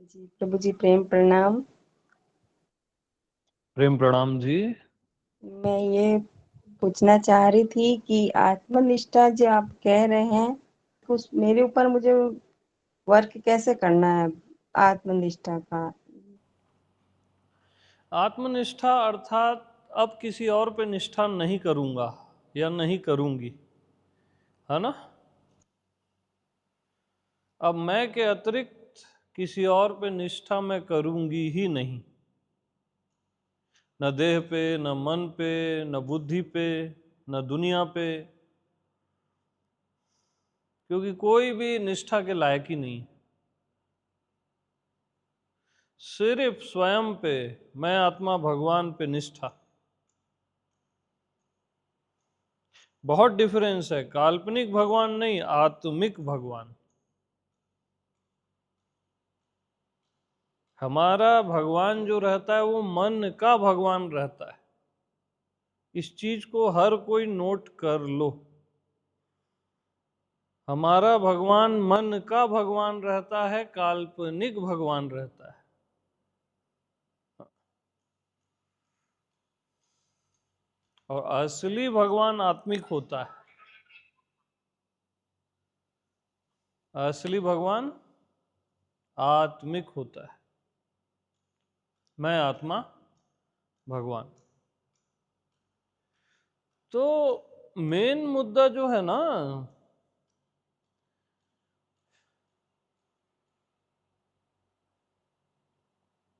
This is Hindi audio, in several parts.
जी प्रभु जी, प्रेम प्रणाम। प्रेम प्रणाम जी। मैं ये पूछना चाह रही थी कि आत्मनिष्ठा जो आप कह रहे हैं, उस मेरे ऊपर मुझे वर्क कैसे करना है आत्मनिष्ठा का। आत्मनिष्ठा अर्थात अब किसी और पे निष्ठा नहीं करूंगा या नहीं करूंगी, है ना। अब मैं के अतिरिक्त किसी और पे निष्ठा मैं करूंगी ही नहीं, न देह पे, न मन पे, न बुद्धि पे, न दुनिया पे, क्योंकि कोई भी निष्ठा के लायक ही नहीं। सिर्फ स्वयं पे, मैं आत्मा भगवान पे निष्ठा। बहुत डिफरेंस है, काल्पनिक भगवान नहीं, आत्मिक भगवान। हमारा भगवान जो रहता है वो मन का भगवान रहता है। इस चीज को हर कोई नोट कर लो। हमारा भगवान मन का भगवान रहता है, काल्पनिक भगवान रहता है। और असली भगवान आत्मिक होता है। असली भगवान आत्मिक होता है। मैं आत्मा भगवान। तो मेन मुद्दा जो है ना,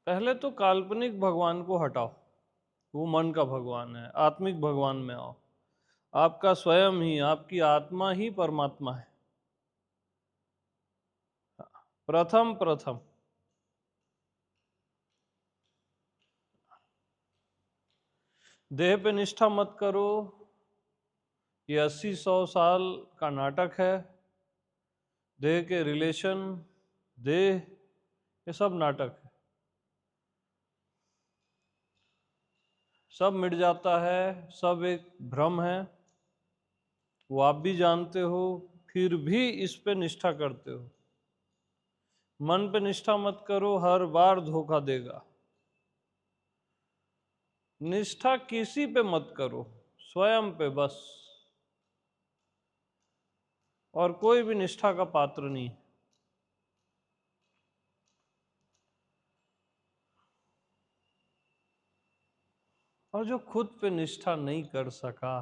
पहले तो काल्पनिक भगवान को हटाओ, वो मन का भगवान है। आत्मिक भगवान में आओ। आपका स्वयं ही, आपकी आत्मा ही परमात्मा है। प्रथम प्रथम देह पे निष्ठा मत करो। ये 80-100 साल का नाटक है। देह के रिलेशन, देह, ये सब नाटक है। सब मिट जाता है, सब एक भ्रम है। वो आप भी जानते हो, फिर भी इस पे निष्ठा करते हो। मन पे निष्ठा मत करो, हर बार धोखा देगा। निष्ठा किसी पे मत करो, स्वयं पे बस। और कोई भी निष्ठा का पात्र नहीं। और जो खुद पे निष्ठा नहीं कर सका,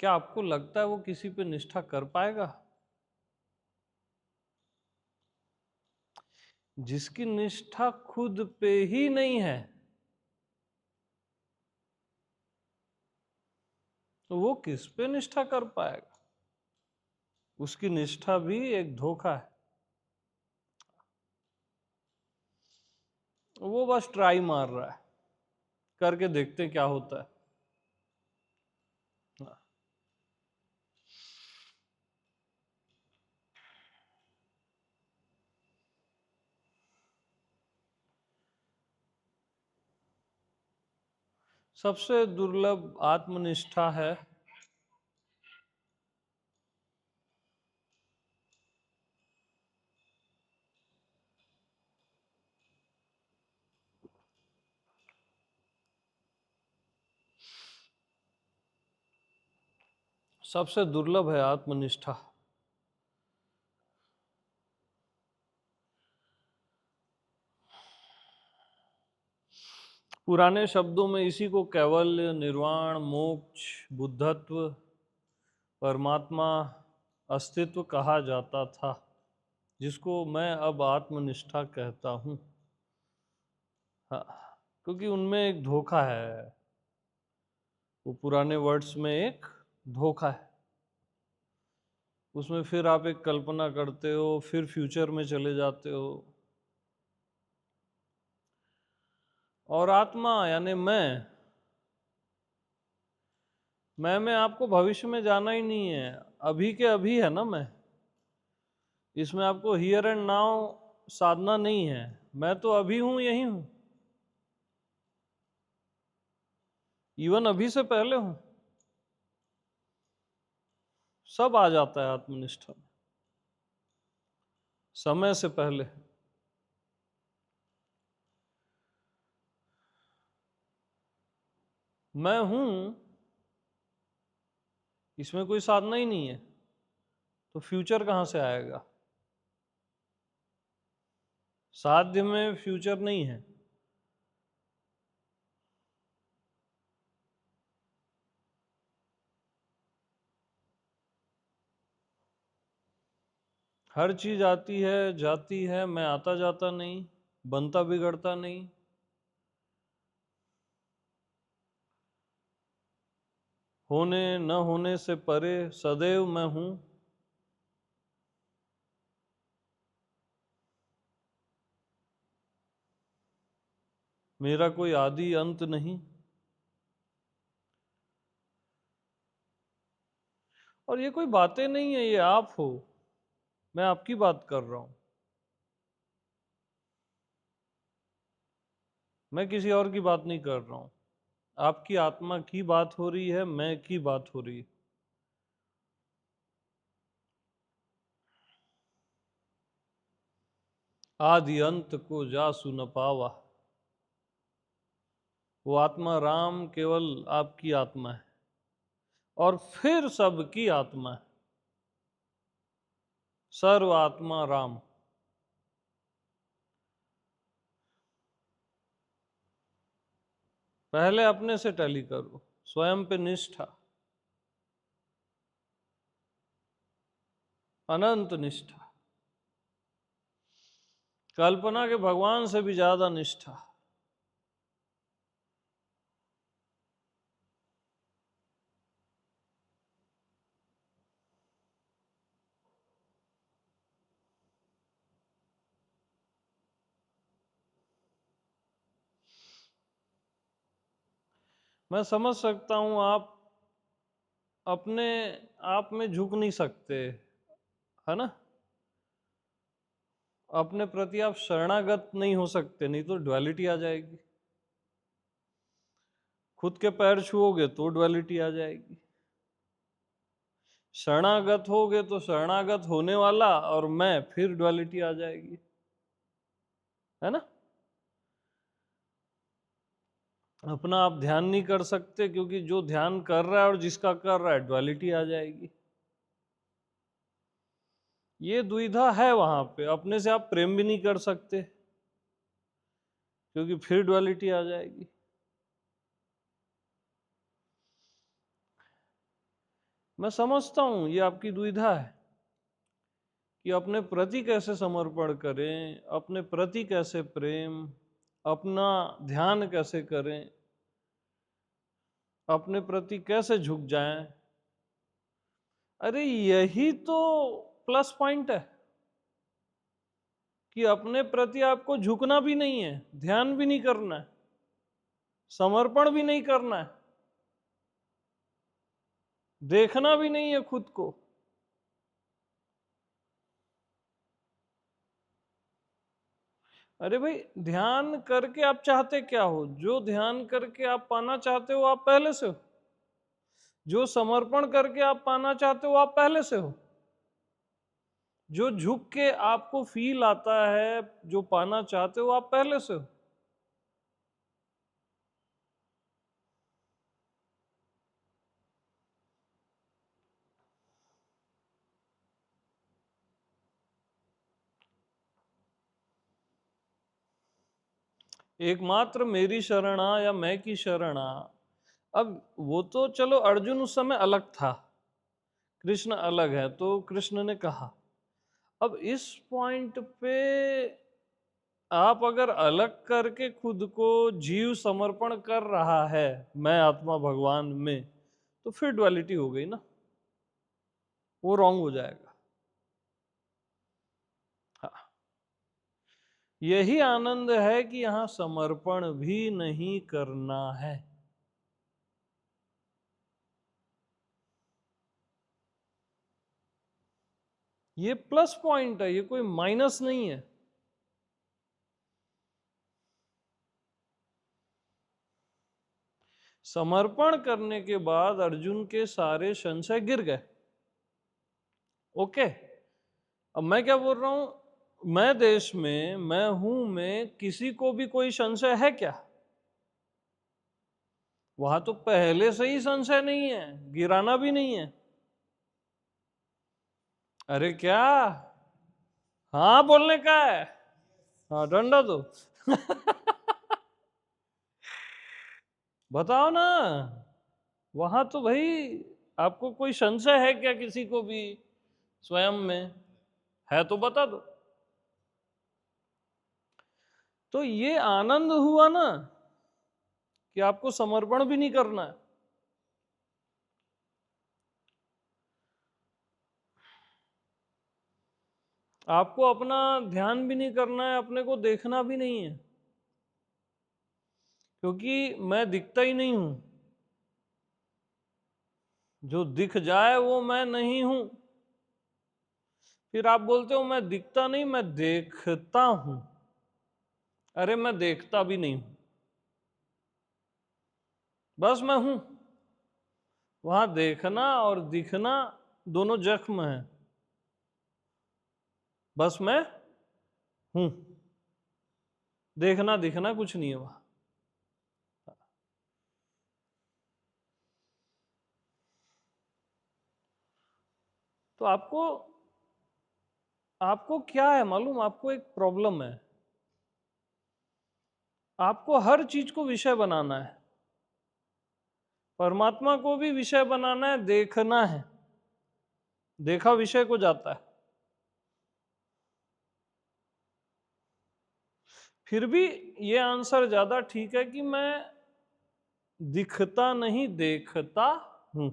क्या आपको लगता है वो किसी पे निष्ठा कर पाएगा? जिसकी निष्ठा खुद पे ही नहीं है, तो वो किस पे निष्ठा कर पाएगा? उसकी निष्ठा भी एक धोखा है। वो बस ट्राई मार रहा है, करके देखते क्या होता है। सबसे दुर्लभ आत्मनिष्ठा है सबसे दुर्लभ है आत्मनिष्ठा। पुराने शब्दों में इसी को कैवल्य, निर्वाण, मोक्ष, बुद्धत्व, परमात्मा, अस्तित्व कहा जाता था, जिसको मैं अब आत्मनिष्ठा कहता हूँ। हाँ, क्योंकि उनमें एक धोखा है। वो पुराने वर्ड्स में एक धोखा है। उसमें फिर आप एक कल्पना करते हो, फिर फ्यूचर में चले जाते हो। और आत्मा यानी मैं में आपको भविष्य में जाना ही नहीं है, अभी के अभी है ना मैं। इसमें आपको हियर एंड नाउ साधना नहीं है। मैं तो अभी हूं, यही हूं, इवन अभी से पहले हूं। सब आ जाता है आत्मनिष्ठा में। समय से पहले। मैं हूं, इसमें कोई साधना ही नहीं है, तो फ्यूचर कहां से आएगा? साध्य में फ्यूचर नहीं है। हर चीज आती है जाती है, मैं आता जाता नहीं, बनता बिगड़ता नहीं। होने न होने से परे सदैव मैं हूं। मेरा कोई आदि अंत नहीं। और ये कोई बातें नहीं है, ये आप हो। मैं आपकी बात कर रहा हूं, मैं किसी और की बात नहीं कर रहा हूं। आपकी आत्मा की बात हो रही है, मैं की बात हो रही है। आदि अंत को जासु न पावा। वो आत्मा राम केवल आपकी आत्मा है, और फिर सबकी आत्मा है। सर्व आत्मा राम। पहले अपने से टैली करो, स्वयं पे निष्ठा, अनंत निष्ठा, कल्पना के भगवान से भी ज्यादा निष्ठा। मैं समझ सकता हूं आप अपने आप में झुक नहीं सकते, है ना? अपने प्रति आप शरणागत नहीं हो सकते, नहीं तो ड्युअलिटी आ जाएगी। खुद के पैर छुओगे तो ड्युअलिटी आ जाएगी। शरणागत होगे तो शरणागत होने वाला और मैं, फिर ड्युअलिटी आ जाएगी, है ना? अपना आप ध्यान नहीं कर सकते, क्योंकि जो ध्यान कर रहा है और जिसका कर रहा है, ड्युअलिटी आ जाएगी। ये दुविधा है वहां पे। अपने से आप प्रेम भी नहीं कर सकते, क्योंकि फिर ड्युअलिटी आ जाएगी। मैं समझता हूं ये आपकी दुविधा है कि अपने प्रति कैसे समर्पण करें, अपने प्रति कैसे प्रेम, अपना ध्यान कैसे करें, अपने प्रति कैसे झुक जाएं। अरे यही तो प्लस पॉइंट है कि अपने प्रति आपको झुकना भी नहीं है, ध्यान भी नहीं करना है, समर्पण भी नहीं करना है, देखना भी नहीं है खुद को। अरे भाई, ध्यान करके आप चाहते क्या हो? जो ध्यान करके आप पाना चाहते हो आप पहले से हो। जो समर्पण करके आप पाना चाहते हो आप पहले से हो। जो झुक के आपको फील आता है, जो पाना चाहते हो आप पहले से हो। एकमात्र मेरी शरणा या मैं की शरणा। अब वो तो चलो, अर्जुन उस समय अलग था, कृष्ण अलग है, तो कृष्ण ने कहा। अब इस पॉइंट पे आप अगर अलग करके खुद को जीव समर्पण कर रहा है, मैं आत्मा भगवान में, तो फिर ड्युअलिटी हो गई ना, वो रॉन्ग हो जाएगा। हाँ, यही आनंद है कि यहां समर्पण भी नहीं करना है। ये प्लस पॉइंट है, ये कोई माइनस नहीं है। समर्पण करने के बाद अर्जुन के सारे संशय गिर गए। ओके, अब मैं क्या बोल रहा हूं, मैं देश में, मैं हूं में किसी को भी कोई संशय है क्या? वहां तो पहले से ही संशय नहीं है, गिराना भी नहीं है। अरे क्या? हाँ बोलने का है। हाँ डंडा दो। बताओ ना। वहां तो भाई आपको कोई संशय है क्या किसी को भी स्वयं में? है तो बता दो। तो ये आनंद हुआ ना कि आपको समर्पण भी नहीं करना है। आपको अपना ध्यान भी नहीं करना है, अपने को देखना भी नहीं है, क्योंकि मैं दिखता ही नहीं हूं। जो दिख जाए वो मैं नहीं हूं। फिर आप बोलते हो मैं दिखता नहीं, मैं देखता हूं। अरे मैं देखता भी नहीं हूं, बस मैं हूं। वहां देखना और दिखना दोनों जख्म है। बस मैं हूं। देखना दिखना कुछ नहीं है वहां। तो आपको आपको क्या है मालूम? आपको एक प्रॉब्लम है। आपको हर चीज को विषय बनाना है। परमात्मा को भी विषय बनाना है, देखना है। देखा विषय को जाता है। फिर भी ये आंसर ज्यादा ठीक है कि मैं दिखता नहीं, देखता हूं।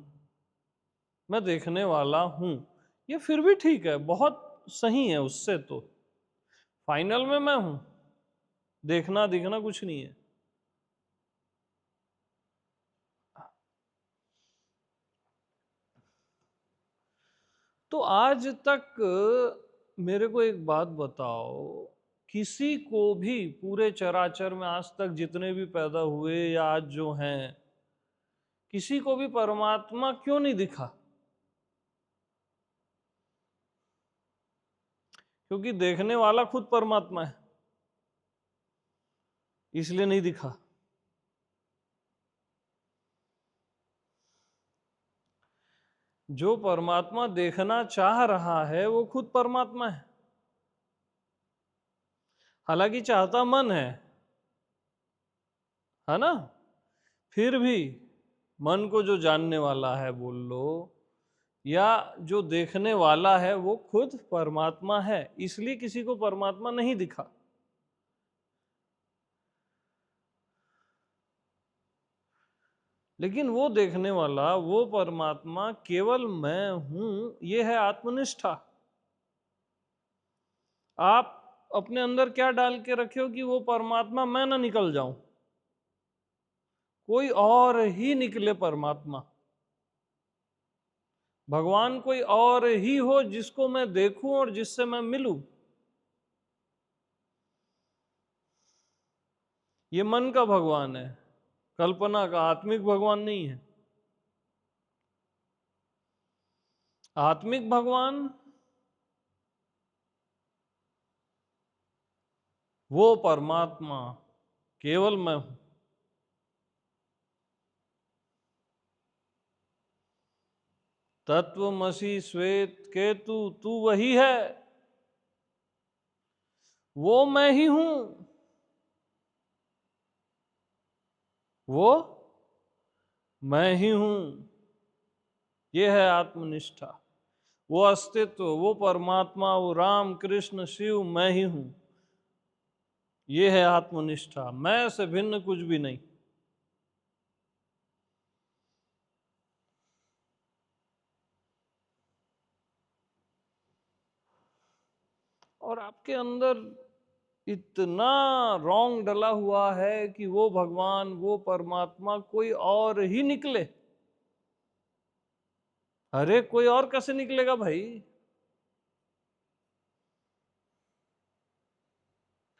मैं देखने वाला हूं। ये फिर भी ठीक है, बहुत सही है। उससे तो फाइनल में मैं हूं। देखना दिखना कुछ नहीं है। तो आज तक मेरे को एक बात बताओ, किसी को भी पूरे चराचर में आज तक जितने भी पैदा हुए या आज जो हैं, किसी को भी परमात्मा क्यों नहीं दिखा? क्योंकि देखने वाला खुद परमात्मा है, इसलिए नहीं दिखा। जो परमात्मा देखना चाह रहा है वो खुद परमात्मा हालांकि चाहता मन है ना? फिर भी मन को जो जानने वाला है बोल लो, या जो देखने वाला है, वो खुद परमात्मा है, इसलिए किसी को परमात्मा नहीं दिखा। लेकिन वो देखने वाला, वो परमात्मा केवल मैं हूं, ये है आत्मनिष्ठा। आप अपने अंदर क्या डाल के रखे हो कि वो परमात्मा मैं ना निकल जाऊं, कोई और ही निकले परमात्मा। भगवान कोई और ही हो जिसको मैं देखूं और जिससे मैं मिलूं। ये मन का भगवान है, कल्पना का। आत्मिक भगवान नहीं है। आत्मिक भगवान वो परमात्मा केवल मैं हूं। तत्वमसि श्वेत केतु, तू वही है। वो मैं ही हूं। वो मैं ही हूं। ये है आत्मनिष्ठा। वो अस्तित्व, वो परमात्मा, वो राम कृष्ण शिव मैं ही हूं। ये है आत्मनिष्ठा। मैं से भिन्न कुछ भी नहीं। और आपके अंदर इतना रॉन्ग डला हुआ है कि वो भगवान, वो परमात्मा कोई और ही निकले। अरे कोई और कैसे निकलेगा भाई?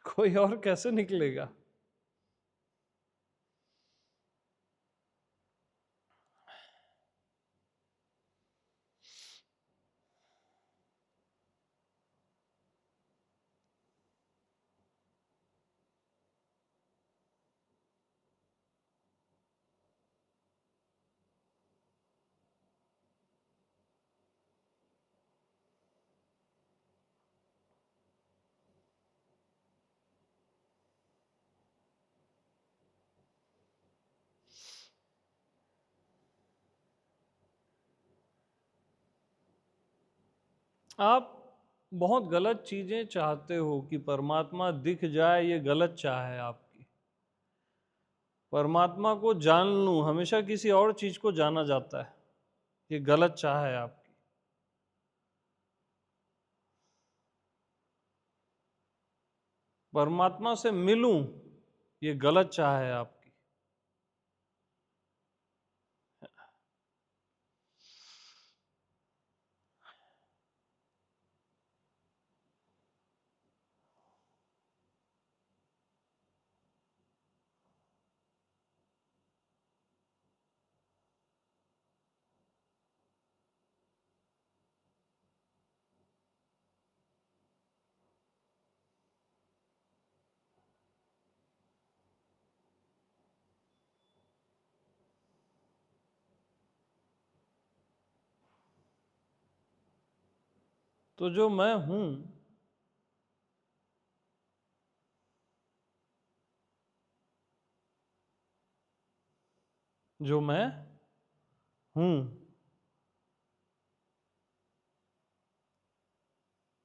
कोई और कैसे निकलेगा? आप बहुत गलत चीजें चाहते हो कि परमात्मा दिख जाए, ये गलत चाह है आपकी। परमात्मा को जान लूं, हमेशा किसी और चीज को जाना जाता है, ये गलत चाह है आपकी। परमात्मा से मिलूं, ये गलत चाह है आपकी। तो जो मैं हूं, जो मैं हूं,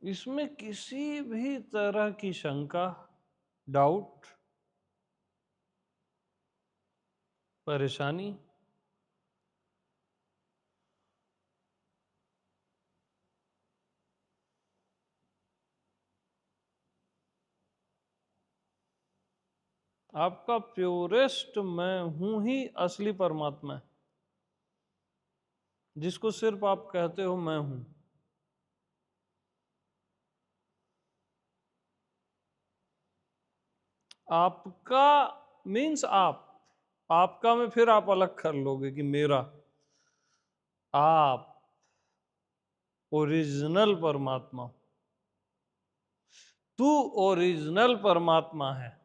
इसमें किसी भी तरह की शंका, डाउट, परेशानी, आपका प्योरेस्ट मैं हूं ही असली परमात्मा है, जिसको सिर्फ आप कहते हो मैं हूं। आपका मीन्स आपका में फिर आप अलग कर लोगे कि मेरा। आप ओरिजिनल परमात्मा, तू ओरिजिनल परमात्मा है,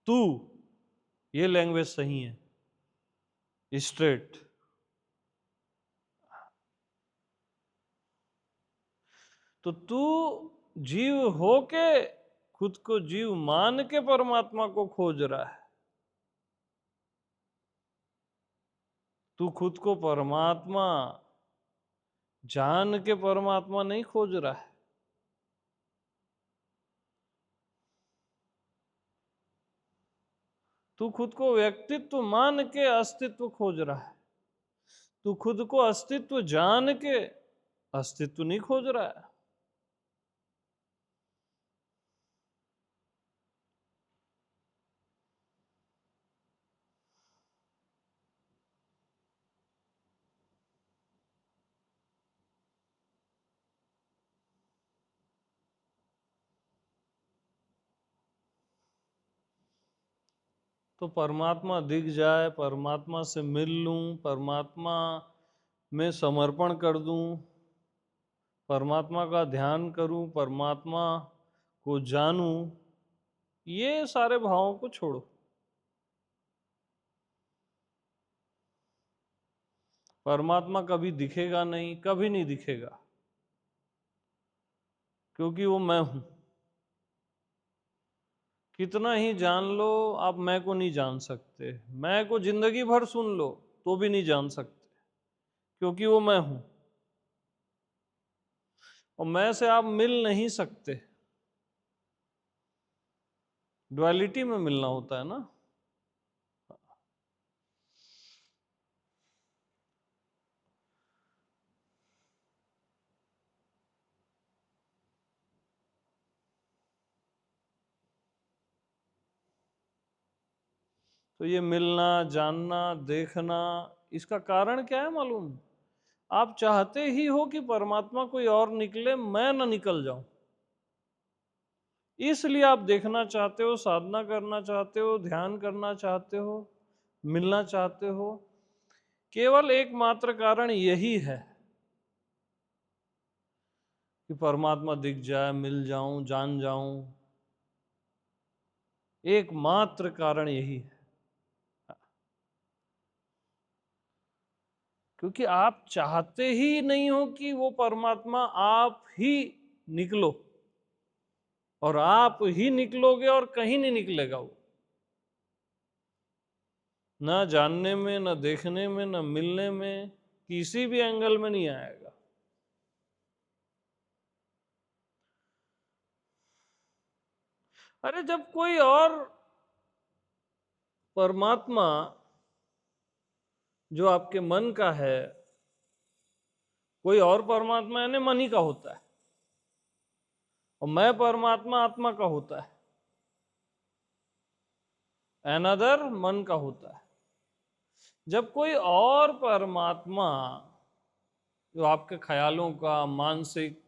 तू, ये लैंग्वेज सही है, स्ट्रेट। तो तू जीव होके खुद को जीव मान के परमात्मा को खोज रहा है। तू खुद को परमात्मा जान के परमात्मा नहीं खोज रहा है। तू खुद को व्यक्तित्व मान के अस्तित्व खोज रहा है। तू खुद को अस्तित्व जान के अस्तित्व नहीं खोज रहा है। तो परमात्मा दिख जाए, परमात्मा से मिल लूं, परमात्मा में समर्पण कर दूं, परमात्मा का ध्यान करूं, परमात्मा को जानूं, ये सारे भावों को छोड़ो। परमात्मा कभी दिखेगा नहीं, कभी नहीं दिखेगा, क्योंकि वो मैं हूं। कितना ही जान लो, आप मैं को नहीं जान सकते। मैं को जिंदगी भर सुन लो तो भी नहीं जान सकते, क्योंकि वो मैं हूं। और मैं से आप मिल नहीं सकते। ड्युअलिटी में मिलना होता है ना। तो ये मिलना, जानना, देखना, इसका कारण क्या है मालूम? आप चाहते ही हो कि परमात्मा कोई और निकले, मैं ना निकल जाऊं। इसलिए आप देखना चाहते हो, साधना करना चाहते हो, ध्यान करना चाहते हो, मिलना चाहते हो। केवल एकमात्र कारण यही है कि परमात्मा दिख जाए, मिल जाऊं, जान जाऊं। एकमात्र कारण यही है। क्योंकि आप चाहते ही नहीं हो कि वो परमात्मा आप ही निकलो, और आप ही निकलोगे और कहीं नहीं निकलेगा वो। ना जानने में, ना देखने में, ना मिलने में, किसी भी एंगल में नहीं आएगा। अरे जब कोई और परमात्मा जो आपके मन का है, कोई और परमात्मा यानी मन ही का होता है, और मैं परमात्मा आत्मा का होता है, अनदर मन का होता है। जब कोई और परमात्मा जो आपके ख्यालों का, मानसिक,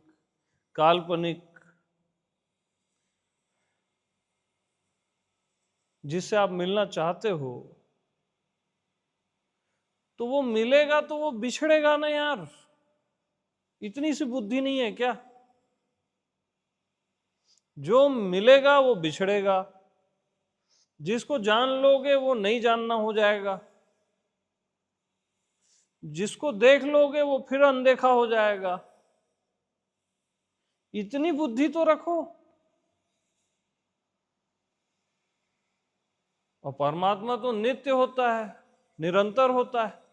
काल्पनिक, जिससे आप मिलना चाहते हो, तो वो मिलेगा तो वो बिछड़ेगा ना यार। इतनी सी बुद्धि नहीं है क्या? जो मिलेगा वो बिछड़ेगा, जिसको जान लोगे वो नहीं जानना हो जाएगा, जिसको देख लोगे वो फिर अनदेखा हो जाएगा। इतनी बुद्धि तो रखो। और परमात्मा तो नित्य होता है, निरंतर होता है।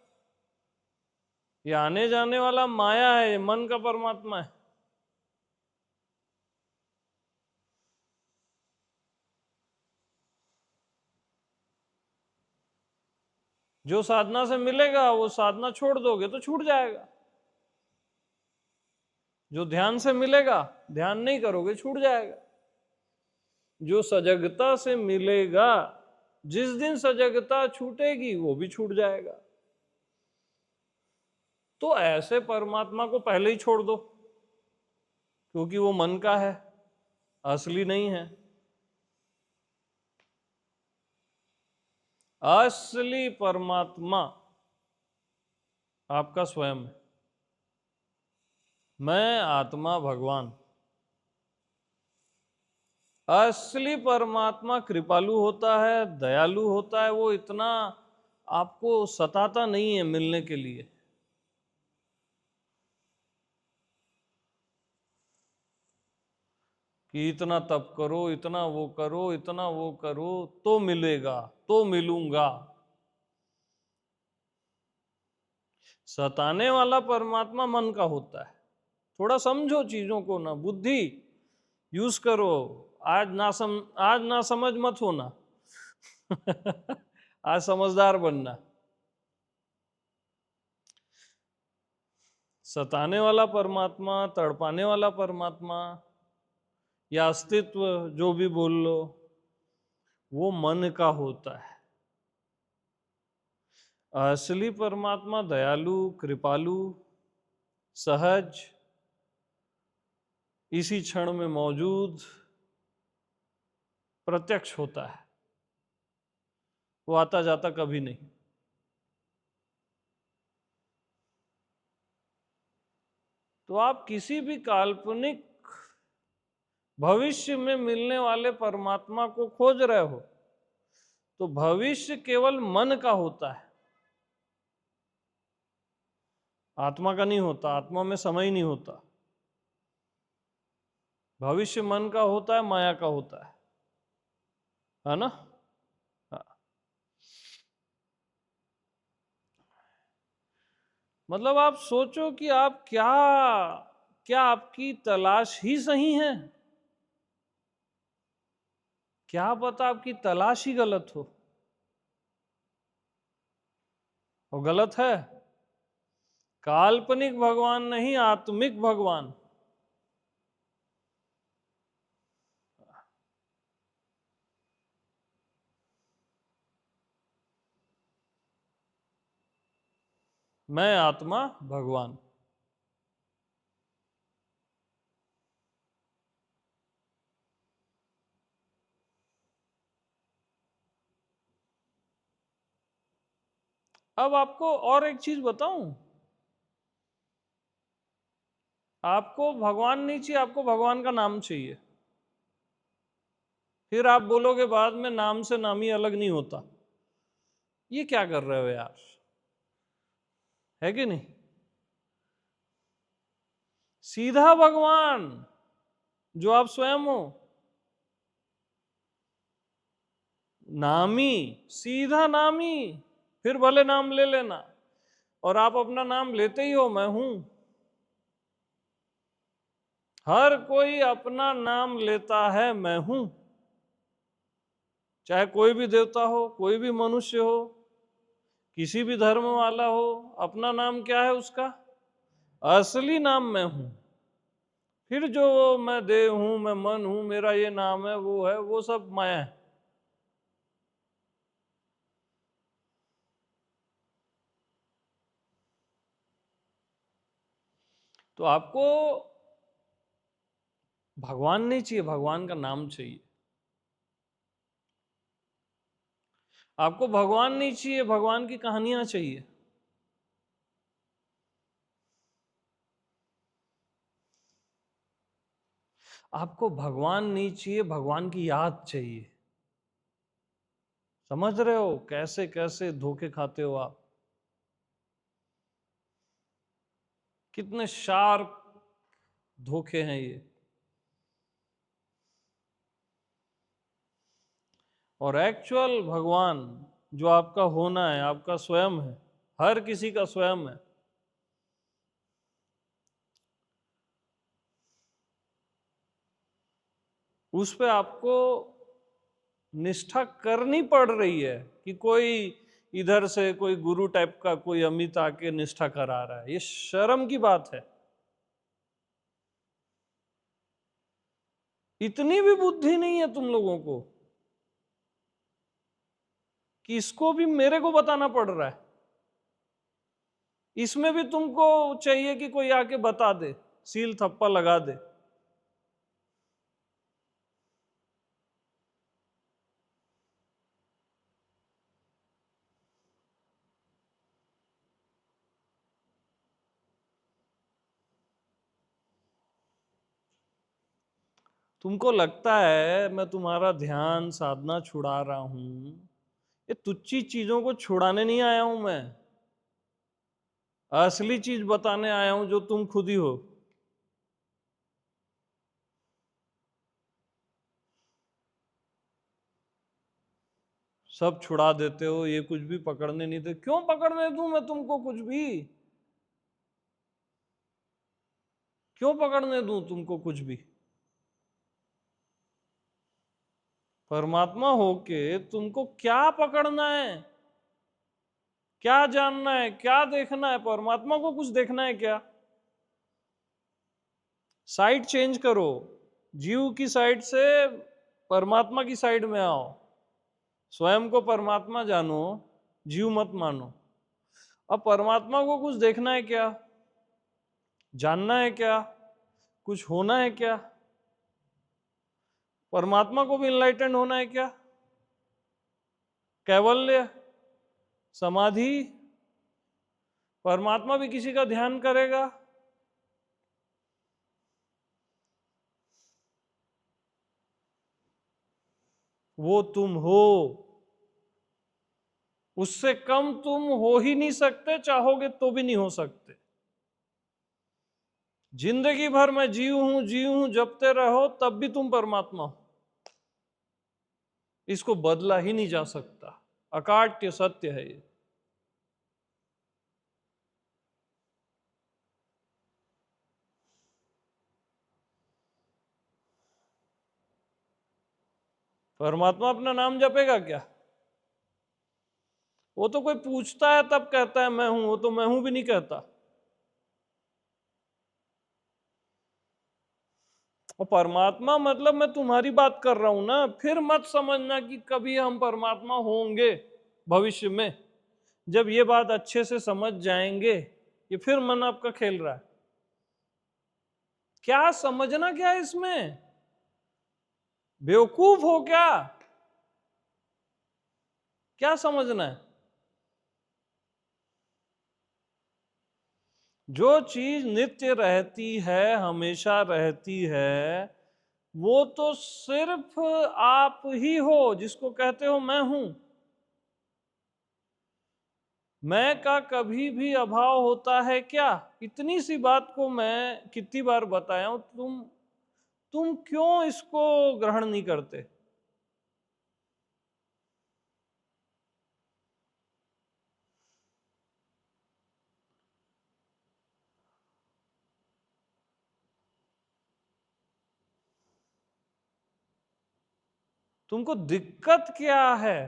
ये आने जाने वाला माया है, ये मन का परमात्मा है। जो साधना से मिलेगा वो साधना छोड़ दोगे तो छूट जाएगा। जो ध्यान से मिलेगा, ध्यान नहीं करोगे छूट जाएगा। जो सजगता से मिलेगा, जिस दिन सजगता छूटेगी वो भी छूट जाएगा। तो ऐसे परमात्मा को पहले ही छोड़ दो, क्योंकि वो मन का है, असली नहीं है। असली परमात्मा आपका स्वयं है। मैं आत्मा भगवान। असली परमात्मा कृपालु होता है, दयालु होता है। वो इतना आपको सताता नहीं है मिलने के लिए। कि इतना तप करो, इतना वो करो, इतना वो करो तो मिलेगा, तो मिलूंगा। सताने वाला परमात्मा मन का होता है। थोड़ा समझो चीजों को ना, बुद्धि यूज करो। आज ना समझ मत होना। आज समझदार बनना। सताने वाला परमात्मा, तड़पाने वाला परमात्मा या अस्तित्व, जो भी बोल लो, वो मन का होता है। असली परमात्मा दयालु, कृपालु, सहज, इसी क्षण में मौजूद, प्रत्यक्ष होता है। वो आता जाता कभी नहीं। तो आप किसी भी काल्पनिक भविष्य में मिलने वाले परमात्मा को खोज रहे हो, तो भविष्य केवल मन का होता है, आत्मा का नहीं होता। आत्मा में समय ही नहीं होता। भविष्य मन का होता है, माया का होता है ना? हाँ। मतलब आप सोचो कि आप क्या क्या आपकी तलाश ही सही है? क्या पता आपकी तलाश ही गलत हो। और गलत है। काल्पनिक भगवान नहीं, आत्मिक भगवान। मैं आत्मा भगवान। अब आपको और एक चीज बताऊं। आपको भगवान नहीं चाहिए, आपको भगवान का नाम चाहिए। फिर आप बोलोगे बाद में नाम से नाम ही अलग नहीं होता। ये क्या कर रहे हो यार? है कि नहीं? सीधा भगवान जो आप स्वयं हो, नामी, सीधा नामी। फिर भले नाम ले लेना। और आप अपना नाम लेते ही हो, मैं हूं। हर कोई अपना नाम लेता है, मैं हूं। चाहे कोई भी देवता हो, कोई भी मनुष्य हो, किसी भी धर्म वाला हो, अपना नाम क्या है उसका? असली नाम मैं हूं। फिर जो मैं देह हूं, मैं मन हूं, मेरा ये नाम है, वो सब माया है। तो आपको भगवान नहीं चाहिए, भगवान का नाम चाहिए। आपको भगवान नहीं चाहिए, भगवान की कहानियां चाहिए। आपको भगवान नहीं चाहिए, भगवान की याद चाहिए। समझ रहे हो कैसे कैसे धोखे खाते हो आप? कितने शार्प धोखे हैं ये। और एक्चुअल भगवान जो आपका होना है, आपका स्वयं है, हर किसी का स्वयं है, उस पे आपको निष्ठा करनी पड़ रही है कि कोई इधर से कोई गुरु टाइप का कोई अमित आके निष्ठा करा रहा है। ये शर्म की बात है। इतनी भी बुद्धि नहीं है तुम लोगों को कि इसको भी मेरे को बताना पड़ रहा है। इसमें भी तुमको चाहिए कि कोई आके बता दे, सील थप्पा लगा दे। तुमको लगता है मैं तुम्हारा ध्यान साधना छुड़ा रहा हूं। ये तुच्छी चीजों को छुड़ाने नहीं आया हूं मैं, असली चीज बताने आया हूं जो तुम खुद ही हो। सब छुड़ा देते हो, ये कुछ भी पकड़ने नहीं दे। क्यों पकड़ने दूं मैं तुमको कुछ भी? क्यों पकड़ने दूं तुमको कुछ भी? परमात्मा होके तुमको क्या पकड़ना है? क्या जानना है? क्या देखना है? परमात्मा को कुछ देखना है क्या? साइड चेंज करो। जीव की साइड से परमात्मा की साइड में आओ। स्वयं को परमात्मा जानो, जीव मत मानो। अब परमात्मा को कुछ देखना है क्या? जानना है क्या? कुछ होना है क्या? परमात्मा को भी इनलाइटेंड होना है क्या? कैवल्य, समाधि, परमात्मा भी किसी का ध्यान करेगा? वो तुम हो। उससे कम तुम हो ही नहीं सकते, चाहोगे तो भी नहीं हो सकते। जिंदगी भर मैं जीव हूं जपते रहो तब भी तुम परमात्मा हो। इसको बदला ही नहीं जा सकता। अकाट्य सत्य है ये। परमात्मा अपना नाम जपेगा क्या? वो तो कोई पूछता है तब कहता है मैं हूं, वो तो मैं हूं भी नहीं कहता। और परमात्मा मतलब मैं तुम्हारी बात कर रहा हूं ना। फिर मत समझना कि कभी हम परमात्मा होंगे भविष्य में। जब ये बात अच्छे से समझ जाएंगे, ये फिर मन आपका खेल रहा है। क्या समझना क्या है इसमें? बेवकूफ हो क्या? क्या समझना है? जो चीज नित्य रहती है, हमेशा रहती है, वो तो सिर्फ आप ही हो जिसको कहते हो मैं हूं। मैं का कभी भी अभाव होता है क्या? इतनी सी बात को मैं कितनी बार बताया हूं। तुम क्यों इसको ग्रहण नहीं करते? तुमको दिक्कत क्या है?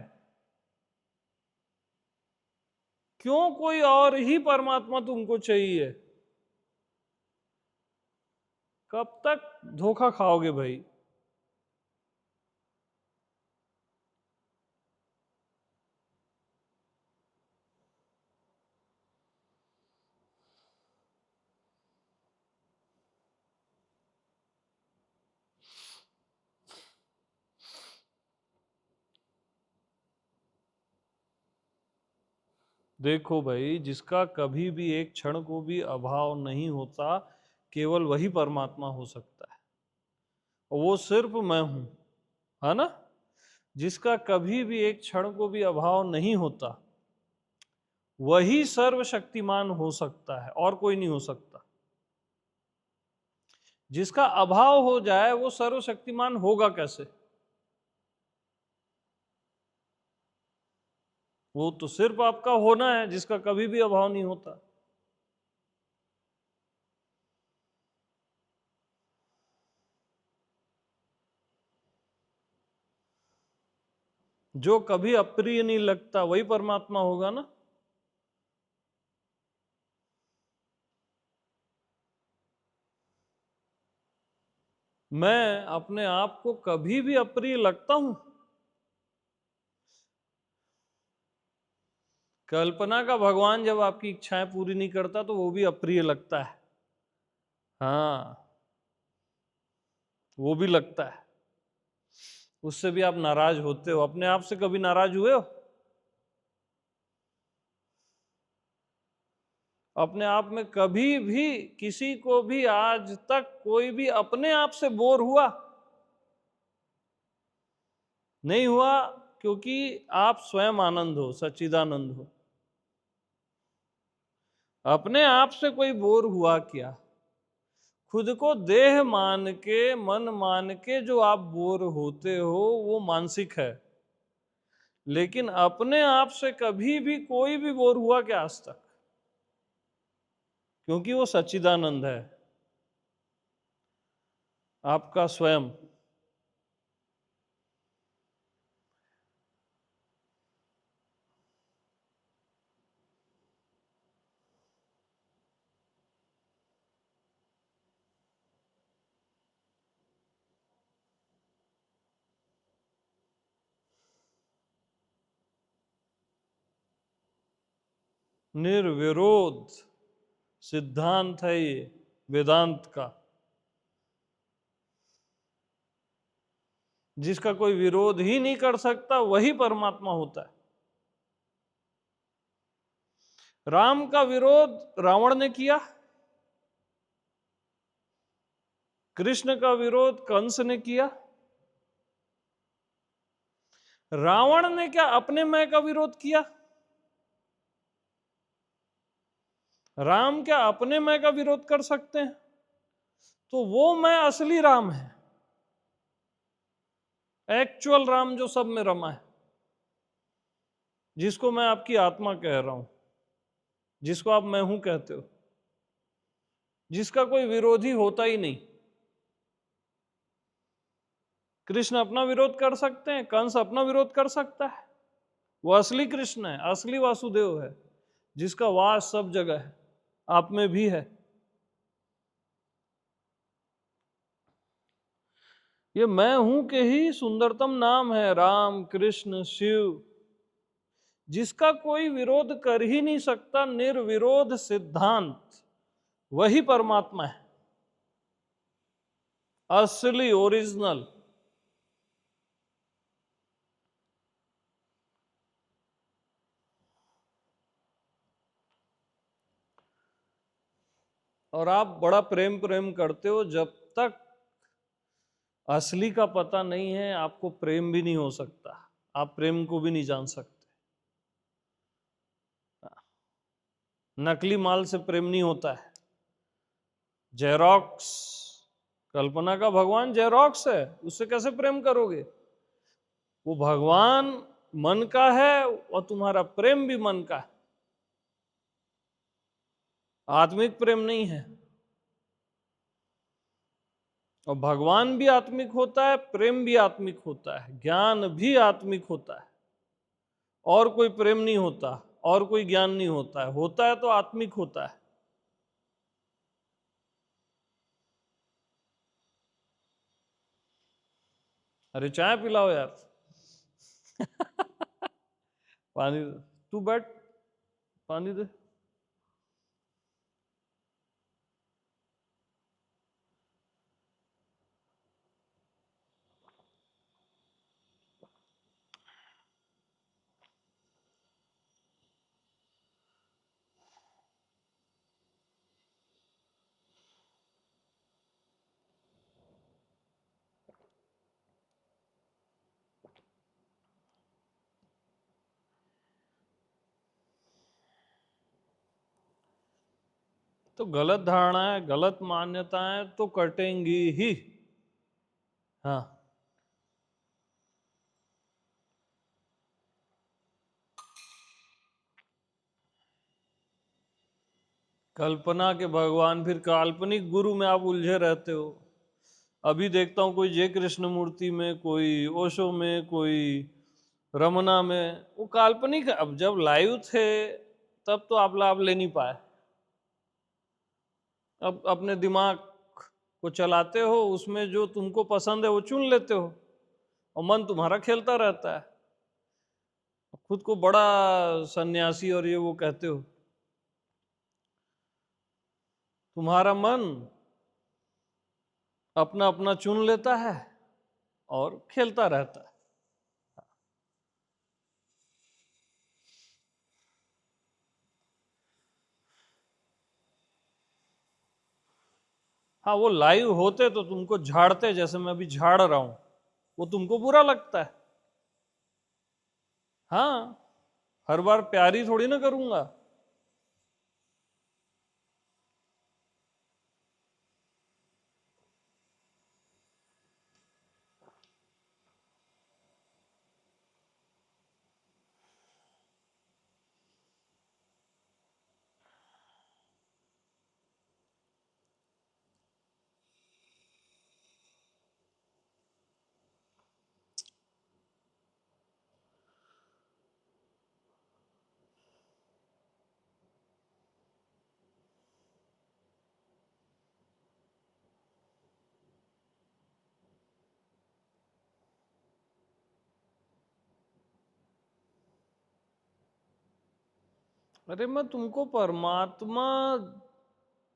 क्यों कोई और ही परमात्मा तुमको चाहिए? कब तक धोखा खाओगे भाई? देखो भाई, जिसका कभी भी एक क्षण को भी अभाव नहीं होता, केवल वही परमात्मा हो सकता है, और वो सिर्फ मैं हूं, है ना? जिसका कभी भी एक क्षण को भी अभाव नहीं होता, वही सर्वशक्तिमान हो सकता है, और कोई नहीं हो सकता। जिसका अभाव हो जाए वो सर्वशक्तिमान होगा कैसे? वो तो सिर्फ आपका होना है, जिसका कभी भी अभाव नहीं होता। जो कभी अप्रिय नहीं लगता वही परमात्मा होगा ना। मैं अपने आप को कभी भी अप्रिय लगता हूं? कल्पना का भगवान जब आपकी इच्छाएं पूरी नहीं करता तो वो भी अप्रिय लगता है। हाँ, वो भी लगता है। उससे भी आप नाराज होते हो। अपने आप से कभी नाराज हुए हो? अपने आप में कभी भी किसी को भी आज तक कोई भी अपने आप से बोर हुआ? नहीं हुआ, क्योंकि आप स्वयं आनंद हो, सच्चिदानंद हो। अपने आप से कोई बोर हुआ क्या? खुद को देह मान के, मन मान के जो आप बोर होते हो वो मानसिक है, लेकिन अपने आप से कभी भी कोई भी बोर हुआ क्या आज तक? क्योंकि वो सच्चिदानंद है, आपका स्वयं। निर्विरोध सिद्धांत है ये वेदांत का। जिसका कोई विरोध ही नहीं कर सकता वही परमात्मा होता है। राम का विरोध रावण ने किया, कृष्ण का विरोध कंस ने किया। रावण ने क्या अपने मैं का विरोध किया? राम क्या अपने मैं का विरोध कर सकते हैं? तो वो मैं असली राम है, एक्चुअल राम जो सब में रमा है, जिसको मैं आपकी आत्मा कह रहा हूं, जिसको आप मैं हूं कहते हो, जिसका कोई विरोधी होता ही नहीं। कृष्ण अपना विरोध कर सकते हैं, कंस अपना विरोध कर सकता है। वो असली कृष्ण है, असली वासुदेव है, जिसका वास सब जगह है, आप में भी है। ये मैं हूं के ही सुंदरतम नाम है राम, कृष्ण, शिव, जिसका कोई विरोध कर ही नहीं सकता। निर्विरोध सिद्धांत वही परमात्मा है, असली ओरिजिनल। और आप बड़ा प्रेम प्रेम करते हो, जब तक असली का पता नहीं है आपको प्रेम भी नहीं हो सकता, आप प्रेम को भी नहीं जान सकते। नकली माल से प्रेम नहीं होता है। जेरोक्स, कल्पना का भगवान जेरोक्स है, उससे कैसे प्रेम करोगे? वो भगवान मन का है और तुम्हारा प्रेम भी मन का है, आत्मिक प्रेम नहीं है। और भगवान भी आत्मिक होता है, प्रेम भी आत्मिक होता है, ज्ञान भी आत्मिक होता है। और कोई प्रेम नहीं होता, और कोई ज्ञान नहीं होता है तो आत्मिक होता है। अरे चाय पिलाओ यार। पानी दे। तू बैठ, पानी दे। तो गलत धारणाएं, गलत मान्यताएं तो कटेंगी ही। हाँ, कल्पना के भगवान, फिर काल्पनिक गुरु में आप उलझे रहते हो। अभी देखता हूँ कोई जय कृष्ण मूर्ति में, कोई ओशो में, कोई रमना में, वो काल्पनिक है। अब जब लाइव थे तब तो आप लाभ ले नहीं पाए। अब अपने दिमाग को चलाते हो, उसमें जो तुमको पसंद है वो चुन लेते हो, और मन तुम्हारा खेलता रहता है। खुद को बड़ा सन्यासी और ये वो कहते हो। तुम्हारा मन अपना अपना चुन लेता है और खेलता रहता है। हाँ, वो लाइव होते तो तुमको झाड़ते, जैसे मैं अभी झाड़ रहा हूं, वो तुमको बुरा लगता है। हाँ, हर बार प्यारी थोड़ी ना करूंगा। अरे मैं तुमको परमात्मा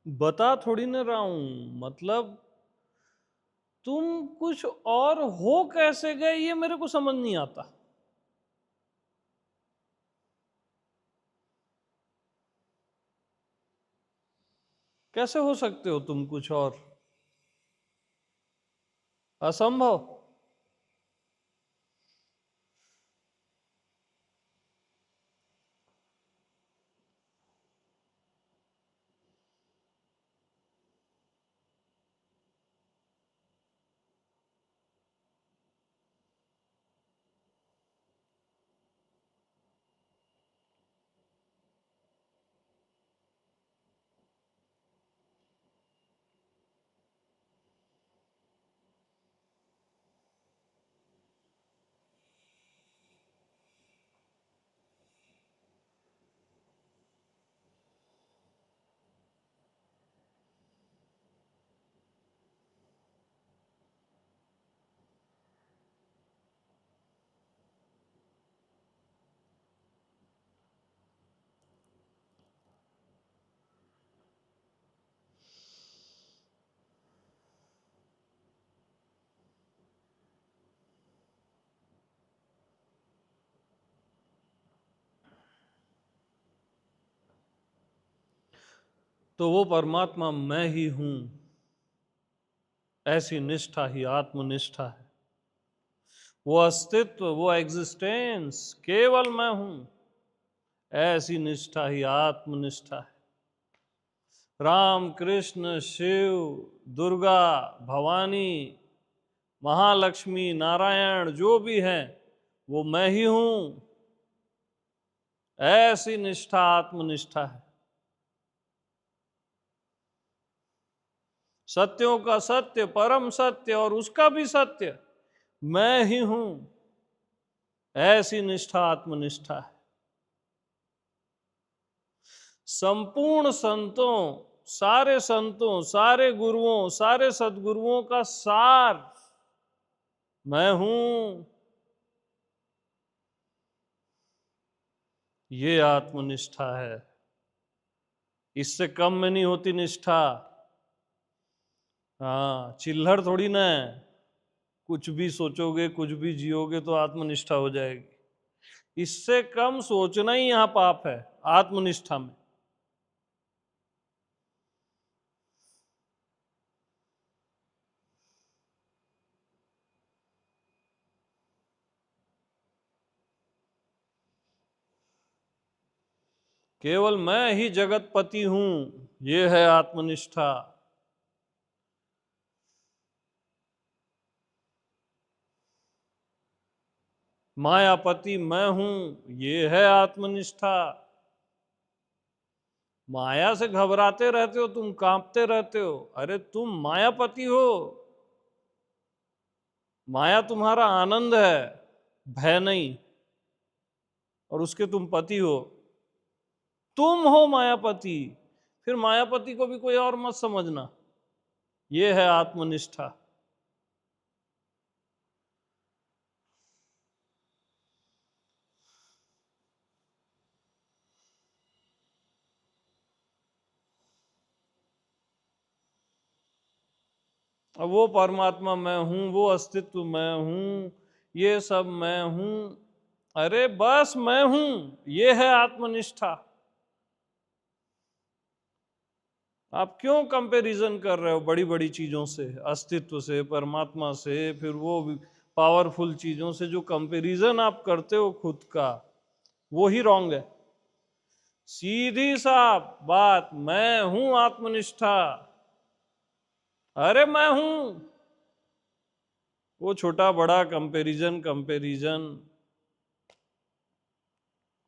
बता थोड़ी ना रहा हूं, मतलब तुम कुछ और हो कैसे गए ये मेरे को समझ नहीं आता। कैसे हो सकते हो तुम कुछ और? असंभव। तो वो परमात्मा मैं ही हूं, ऐसी निष्ठा ही आत्मनिष्ठा है। वो अस्तित्व, वो एग्जिस्टेंस केवल मैं हूं, ऐसी निष्ठा ही आत्मनिष्ठा है। राम, कृष्ण, शिव, दुर्गा, भवानी, महालक्ष्मी, नारायण जो भी हैं वो मैं ही हूं, ऐसी निष्ठा आत्मनिष्ठा है। सत्यों का सत्य, परम सत्य और उसका भी सत्य मैं ही हूं, ऐसी निष्ठा आत्मनिष्ठा है। संपूर्ण संतों, सारे गुरुओं, सारे सद्गुरुओं का सार मैं हूं, ये आत्मनिष्ठा है। इससे कम में नहीं होती निष्ठा। हाँ, चिल्लड़ थोड़ी ना है, कुछ भी सोचोगे, कुछ भी जियोगे तो आत्मनिष्ठा हो जाएगी। इससे कम सोचना ही यहां पाप है आत्मनिष्ठा में। केवल मैं ही जगतपति हूं, यह है आत्मनिष्ठा। मायापति मैं हूं, यह है आत्मनिष्ठा। माया से घबराते रहते हो, तुम कांपते रहते हो, अरे तुम मायापति हो। माया तुम्हारा आनंद है, भय नहीं, और उसके तुम पति हो। तुम हो मायापति, फिर मायापति को भी कोई और मत समझना। यह है आत्मनिष्ठा। अब वो परमात्मा मैं हूं, वो अस्तित्व मैं हूं, ये सब मैं हूं, अरे बस मैं हूं, ये है आत्मनिष्ठा। आप क्यों कंपैरिजन कर रहे हो बड़ी बड़ी चीजों से, अस्तित्व से, परमात्मा से, फिर वो पावरफुल चीजों से? जो कंपैरिजन आप करते हो खुद का, वो ही रॉन्ग है। सीधी साफ बात, मैं हूं आत्मनिष्ठा। अरे मैं हूं। वो छोटा बड़ा कंपैरिजन कंपैरिजन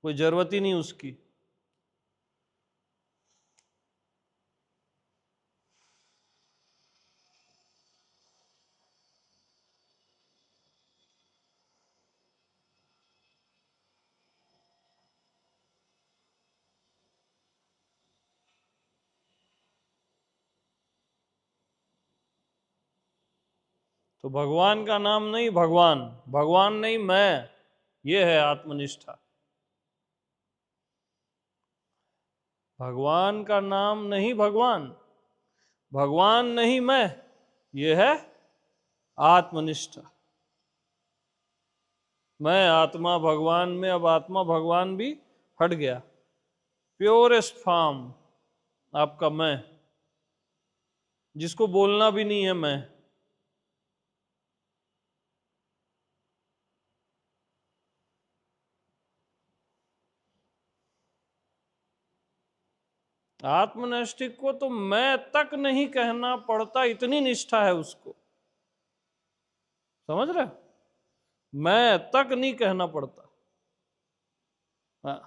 कोई जरूरत ही नहीं उसकी। तो भगवान का नाम नहीं भगवान, भगवान नहीं मैं, ये है आत्मनिष्ठा। भगवान का नाम नहीं भगवान, भगवान नहीं मैं, ये है आत्मनिष्ठा। मैं आत्मा भगवान में, अब आत्मा भगवान भी हट गया। प्योरेस्ट फॉर्म आपका मैं, जिसको बोलना भी नहीं है मैं। आत्मनैष्ठिक को तो मैं तक नहीं कहना पड़ता, इतनी निष्ठा है उसको। समझ रहे? मैं तक नहीं कहना पड़ता। हाँ।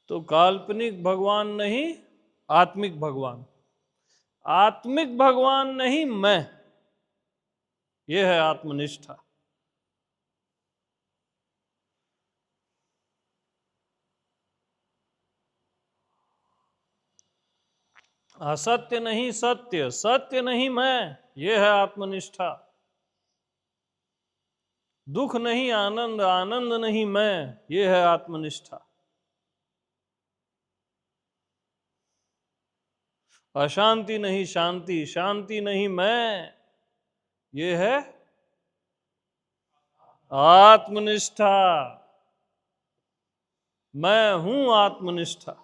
तो काल्पनिक भगवान नहीं, आत्मिक भगवान। आत्मिक भगवान नहीं मैं, यह है आत्मनिष्ठा। असत्य नहीं सत्य, सत्य नहीं मैं, यह है आत्मनिष्ठा। दुख नहीं आनंद, आनंद नहीं मैं, यह है आत्मनिष्ठा। अशांति नहीं शांति, शांति नहीं मैं, यह है आत्मनिष्ठा। मैं हूं आत्मनिष्ठा।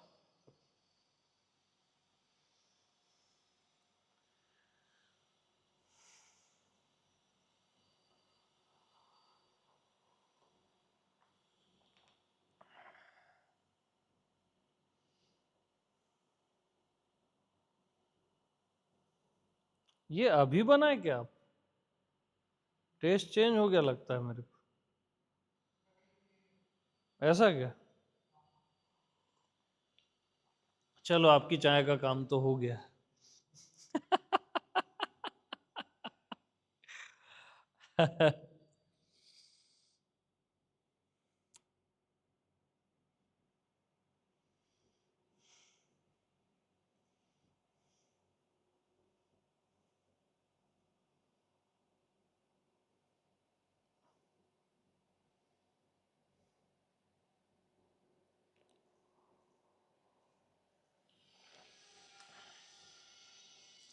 ये अभी बना है क्या? आप टेस्ट चेंज हो गया लगता है मेरे को। ऐसा क्या? चलो आपकी चाय का काम तो हो गया।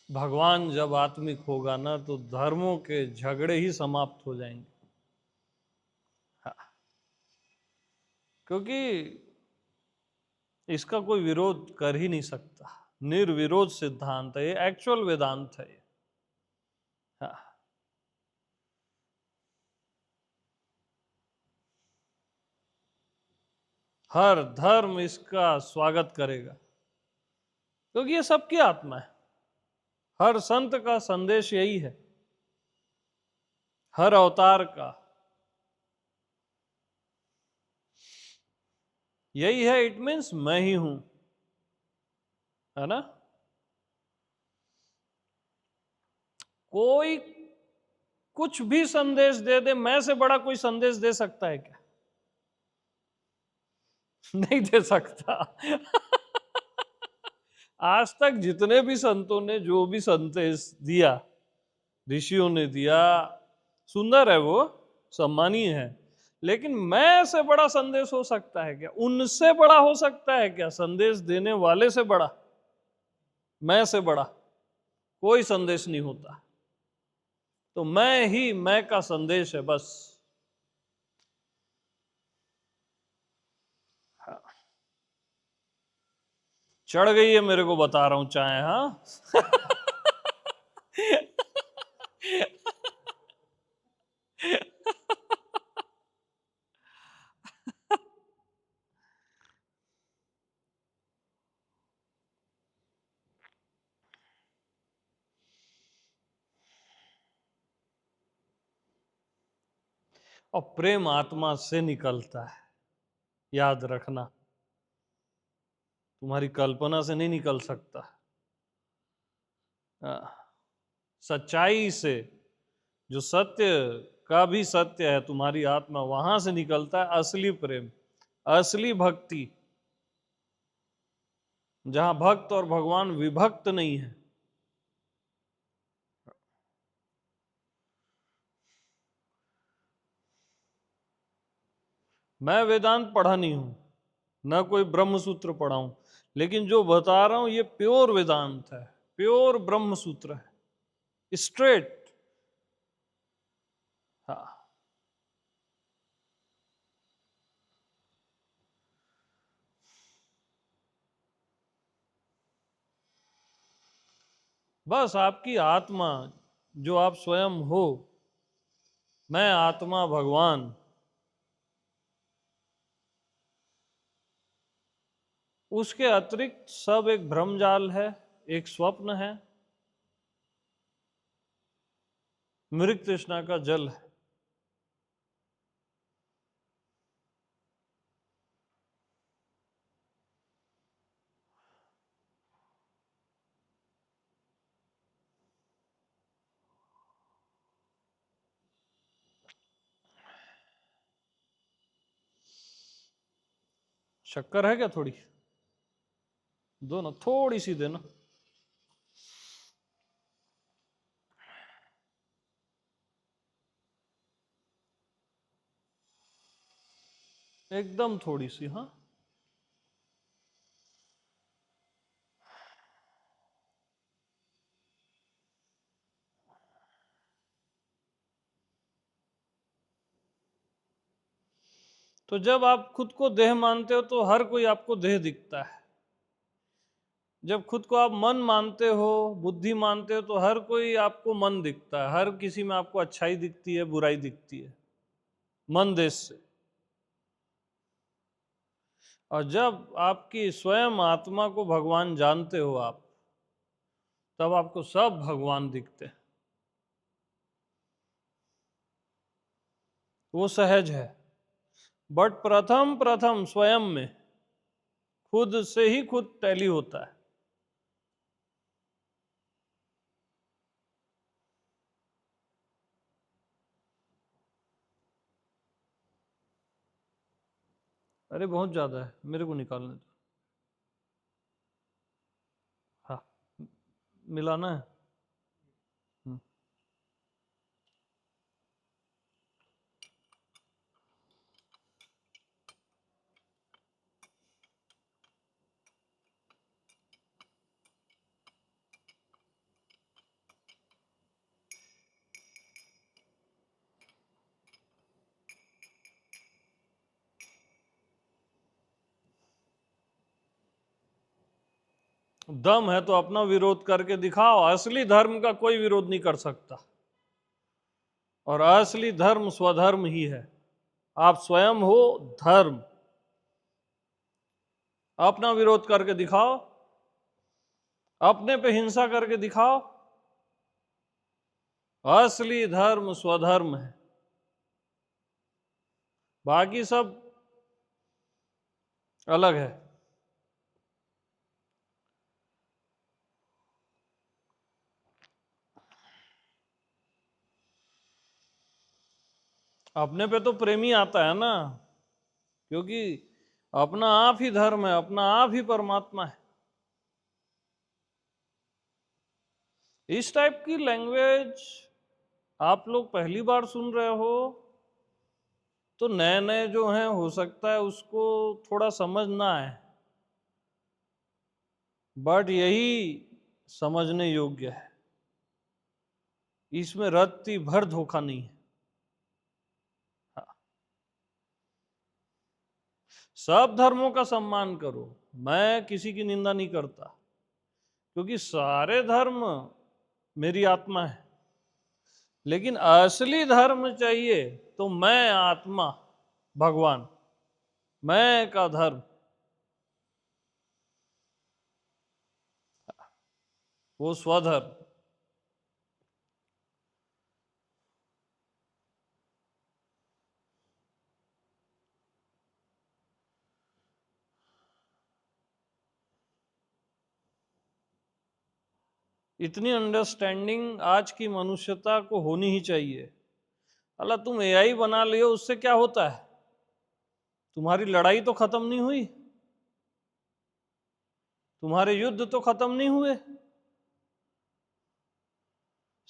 भगवान जब आत्मिक होगा ना तो धर्मों के झगड़े ही समाप्त हो जाएंगे। हाँ, क्योंकि इसका कोई विरोध कर ही नहीं सकता। निर्विरोध सिद्धांत है ये, एक्चुअल वेदांत है ये। हाँ, हर धर्म इसका स्वागत करेगा क्योंकि ये सबकी आत्मा है। हर संत का संदेश यही है, हर अवतार का यही है। इट मीन्स मैं ही हूं, है ना। कोई कुछ भी संदेश दे दे, मैं से बड़ा कोई संदेश दे सकता है क्या? नहीं दे सकता। आज तक जितने भी संतों ने जो भी संदेश दिया, ऋषियों ने दिया, सुंदर है वो, सम्मानीय है, लेकिन मैं से बड़ा संदेश हो सकता है क्या? उनसे बड़ा हो सकता है क्या? संदेश देने वाले से बड़ा, मैं से बड़ा कोई संदेश नहीं होता। तो मैं ही मैं का संदेश है बस। हाँ। चढ़ गई है मेरे को, बता रहा हूं चाहे। हाँ। और प्रेम आत्मा से निकलता है, याद रखना। तुम्हारी कल्पना से नहीं निकल सकता। सच्चाई से, जो सत्य का भी सत्य है, तुम्हारी आत्मा, वहां से निकलता है असली प्रेम, असली भक्ति, जहां भक्त और भगवान विभक्त नहीं है। मैं वेदांत पढ़ा नहीं हूं, ना कोई ब्रह्म सूत्र पढ़ा हूं, लेकिन जो बता रहा हूं ये प्योर वेदांत है, प्योर ब्रह्म सूत्र है, स्ट्रेट। हाँ, बस आपकी आत्मा, जो आप स्वयं हो, मैं आत्मा भगवान, उसके अतिरिक्त सब एक भ्रमजाल है, एक स्वप्न है, मृग तृष्णा का जल है। शक्कर है क्या? थोड़ी दो ना, थोड़ी सी देना। एकदम थोड़ी सी। हाँ, तो जब आप खुद को देह मानते हो तो हर कोई आपको देह दिखता है। जब खुद को आप मन मानते हो, बुद्धि मानते हो, तो हर कोई आपको मन दिखता है, हर किसी में आपको अच्छाई दिखती है, बुराई दिखती है, मन देश से। और जब आपकी स्वयं आत्मा को भगवान जानते हो आप, तब आपको सब भगवान दिखते हैं। वो सहज है। बट प्रथम प्रथम स्वयं में खुद से ही खुद टैली होता है। अरे बहुत ज्यादा है, मेरे को निकालने दो। हाँ, मिलाना है। हम्म। दम है तो अपना विरोध करके दिखाओ। असली धर्म का कोई विरोध नहीं कर सकता, और असली धर्म स्वधर्म ही है। आप स्वयं हो धर्म। अपना विरोध करके दिखाओ, अपने पे हिंसा करके दिखाओ। असली धर्म स्वधर्म है, बाकी सब अलग है। अपने पे तो प्रेमी आता है ना, क्योंकि अपना आप ही धर्म है, अपना आप ही परमात्मा है। इस टाइप की लैंग्वेज आप लोग पहली बार सुन रहे हो, तो नए नए जो हैं हो सकता है उसको थोड़ा समझ ना आए, बट यही समझने योग्य है। इसमें रत्ती भर धोखा नहीं है। हाँ। सब धर्मों का सम्मान करो, मैं किसी की निंदा नहीं करता, क्योंकि सारे धर्म मेरी आत्मा है। लेकिन असली धर्म चाहिए तो मैं आत्मा भगवान, मैं का धर्म, वो स्वधर्म। इतनी अंडरस्टैंडिंग आज की मनुष्यता को होनी ही चाहिए। अल्लाह तुम एआई बना लियो, उससे क्या होता है? तुम्हारी लड़ाई तो खत्म नहीं हुई, तुम्हारे युद्ध तो खत्म नहीं हुए।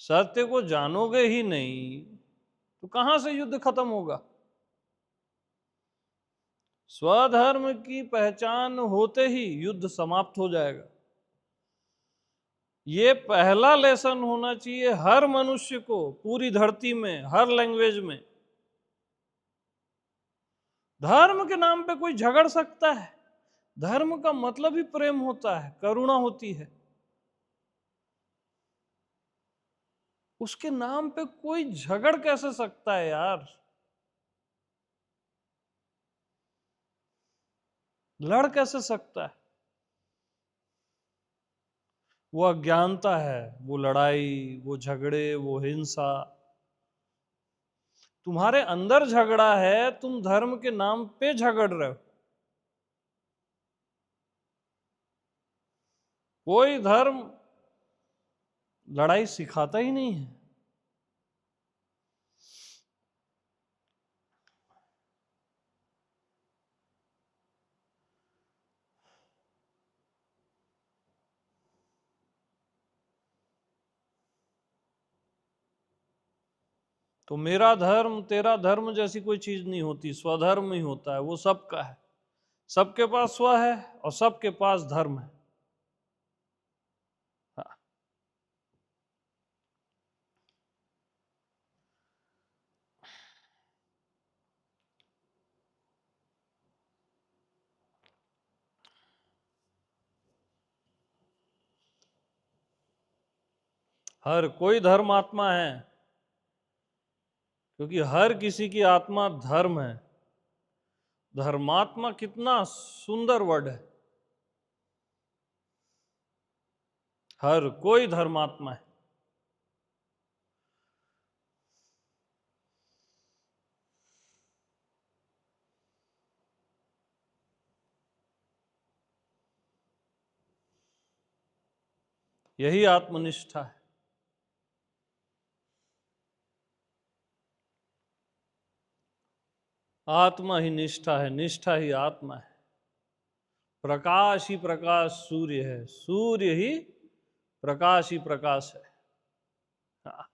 सत्य को जानोगे ही नहीं तो कहां से युद्ध खत्म होगा? स्वधर्म की पहचान होते ही युद्ध समाप्त हो जाएगा। ये पहला लेसन होना चाहिए हर मनुष्य को, पूरी धरती में, हर लैंग्वेज में। धर्म के नाम पे कोई झगड़ सकता है? धर्म का मतलब ही प्रेम होता है, करुणा होती है। उसके नाम पे कोई झगड़ कैसे सकता है यार? लड़ कैसे सकता है? वो अज्ञानता है, वो लड़ाई, वो झगड़े, वो हिंसा। तुम्हारे अंदर झगड़ा है, तुम धर्म के नाम पे झगड़ रहे हो। कोई धर्म लड़ाई सिखाता ही नहीं है। तो मेरा धर्म तेरा धर्म जैसी कोई चीज नहीं होती, स्वधर्म ही होता है। वो सबका है, सबके पास स्व है और सबके पास धर्म है। हाँ। हर कोई धर्म आत्मा है, क्योंकि हर किसी की आत्मा धर्म है। धर्मात्मा कितना सुंदर वर्ड है। हर कोई धर्मात्मा है। यही आत्मनिष्ठा है। आत्मा ही निष्ठा है, निष्ठा ही आत्मा है। प्रकाश ही प्रकाश सूर्य है, सूर्य ही प्रकाश है। हाँ।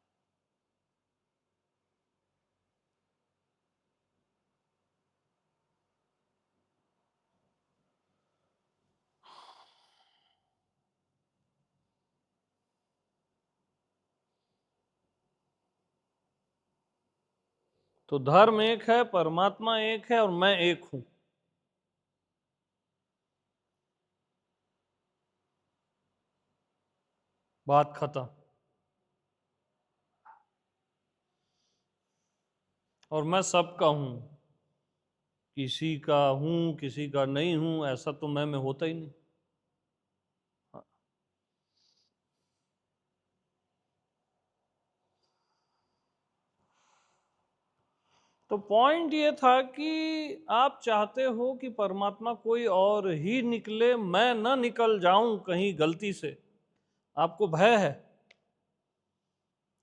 तो धर्म एक है, परमात्मा एक है, और मैं एक हूं। बात खत्म। और मैं सबका हूं, किसी का हूं किसी का नहीं हूं, ऐसा तो मैं में होता ही नहीं। हाँ। तो पॉइंट ये था कि आप चाहते हो कि परमात्मा कोई और ही निकले, मैं न निकल जाऊं कहीं गलती से। आपको भय है,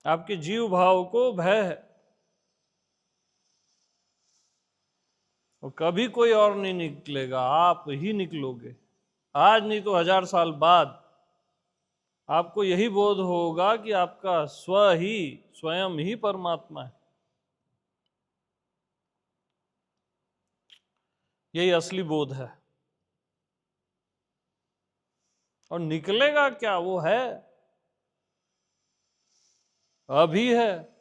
आपके जीव भाव को भय है, और कभी कोई और नहीं निकलेगा, आप ही निकलोगे। आज नहीं तो 1000 साल बाद आपको यही बोध होगा कि आपका स्वयं ही परमात्मा है। यही असली बोध है। और निकलेगा क्या, वो है, अभी है।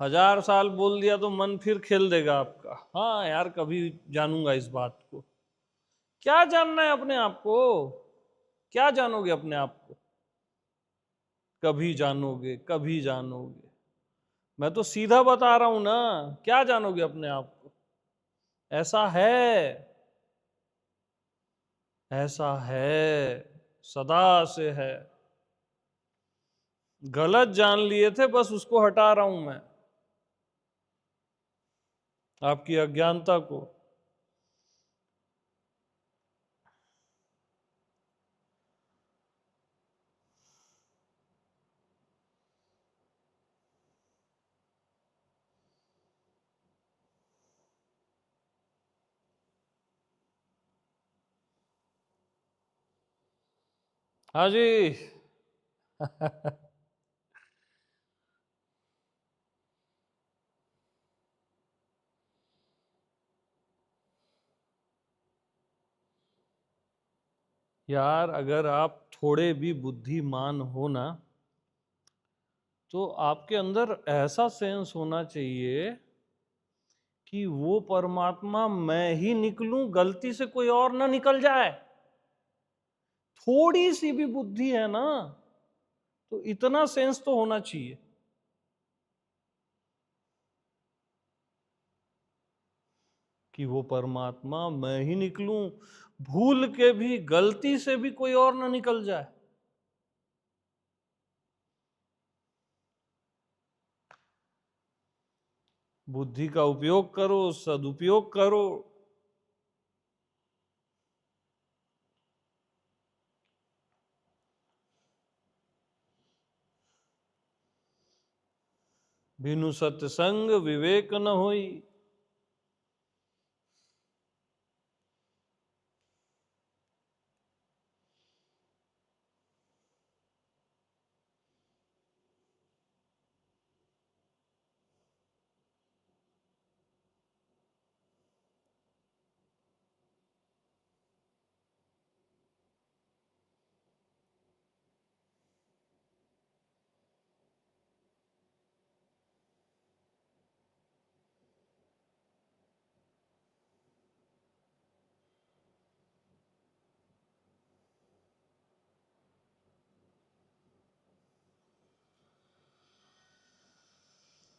1000 साल बोल दिया तो मन फिर खेल देगा आपका, हाँ यार कभी जानूंगा इस बात को। क्या जानना है अपने आप को? क्या जानोगे अपने आप को? कभी जानोगे, कभी जानोगे। मैं तो सीधा बता रहा हूं ना, क्या जानोगे अपने आप को? ऐसा है, ऐसा है, सदा से है। गलत जान लिए थे, बस उसको हटा रहा हूं मैं, आपकी अज्ञानता को। हाँ जी। यार अगर आप थोड़े भी बुद्धिमान हो ना, तो आपके अंदर ऐसा सेंस होना चाहिए कि वो परमात्मा मैं ही निकलूं, गलती से कोई और ना निकल जाए। थोड़ी सी भी बुद्धि है ना, तो इतना सेंस तो होना चाहिए कि वो परमात्मा मैं ही निकलूं, भूल के भी गलती से भी कोई और ना निकल जाए। बुद्धि का उपयोग करो, सदुपयोग करो। बिनु सत्संग विवेक न होई।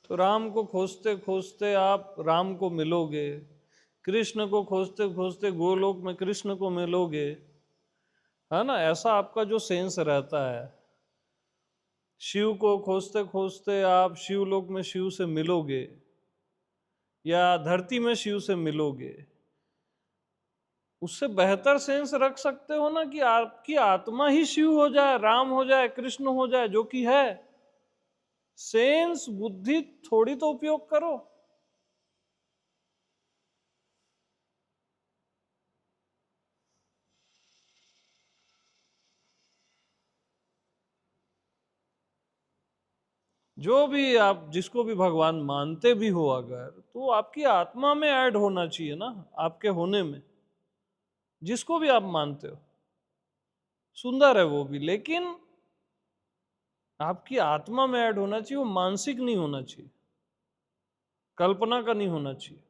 तो राम को खोजते खोजते आप राम को मिलोगे, कृष्ण को खोजते खोजते गोलोक में कृष्ण को मिलोगे। है ना, ऐसा आपका जो सेंस रहता है। शिव को खोजते खोजते आप शिवलोक में शिव से मिलोगे, या धरती में शिव से मिलोगे, उससे बेहतर सेंस रख सकते हो ना कि आपकी आत्मा ही शिव हो जाए, राम हो जाए, कृष्ण हो जाए, जो कि है। सेंस बुद्धि थोड़ी तो उपयोग करो। जो भी आप जिसको भी भगवान मानते भी हो, अगर तो आपकी आत्मा में ऐड होना चाहिए ना, आपके होने में। जिसको भी आप मानते हो सुंदर है वो भी, लेकिन आपकी आत्मा में ऐड होना चाहिए, वो मानसिक नहीं होना चाहिए, कल्पना का नहीं होना चाहिए।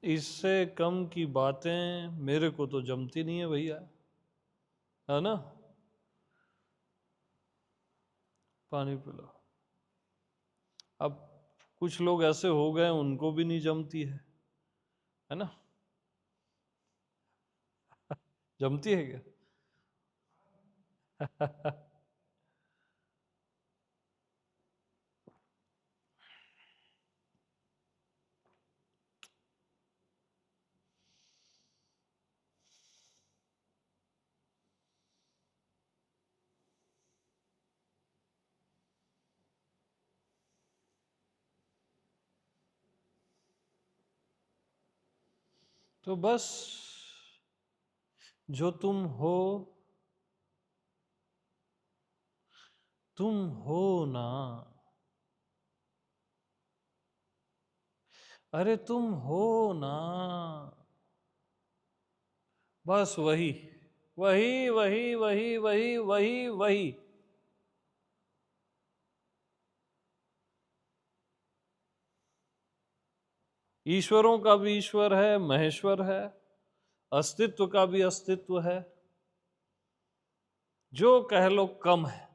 इससे कम की बातें मेरे को तो जमती नहीं है भैया, है ना। पानी पिला। अब कुछ लोग ऐसे हो गए उनको भी नहीं जमती है ना। जमती है क्या? तो बस जो तुम हो ना, अरे तुम हो ना, बस वही वही वही वही वही वही वही। ईश्वरों का भी ईश्वर है, महेश्वर है, अस्तित्व का भी अस्तित्व है। जो कह लो कम है,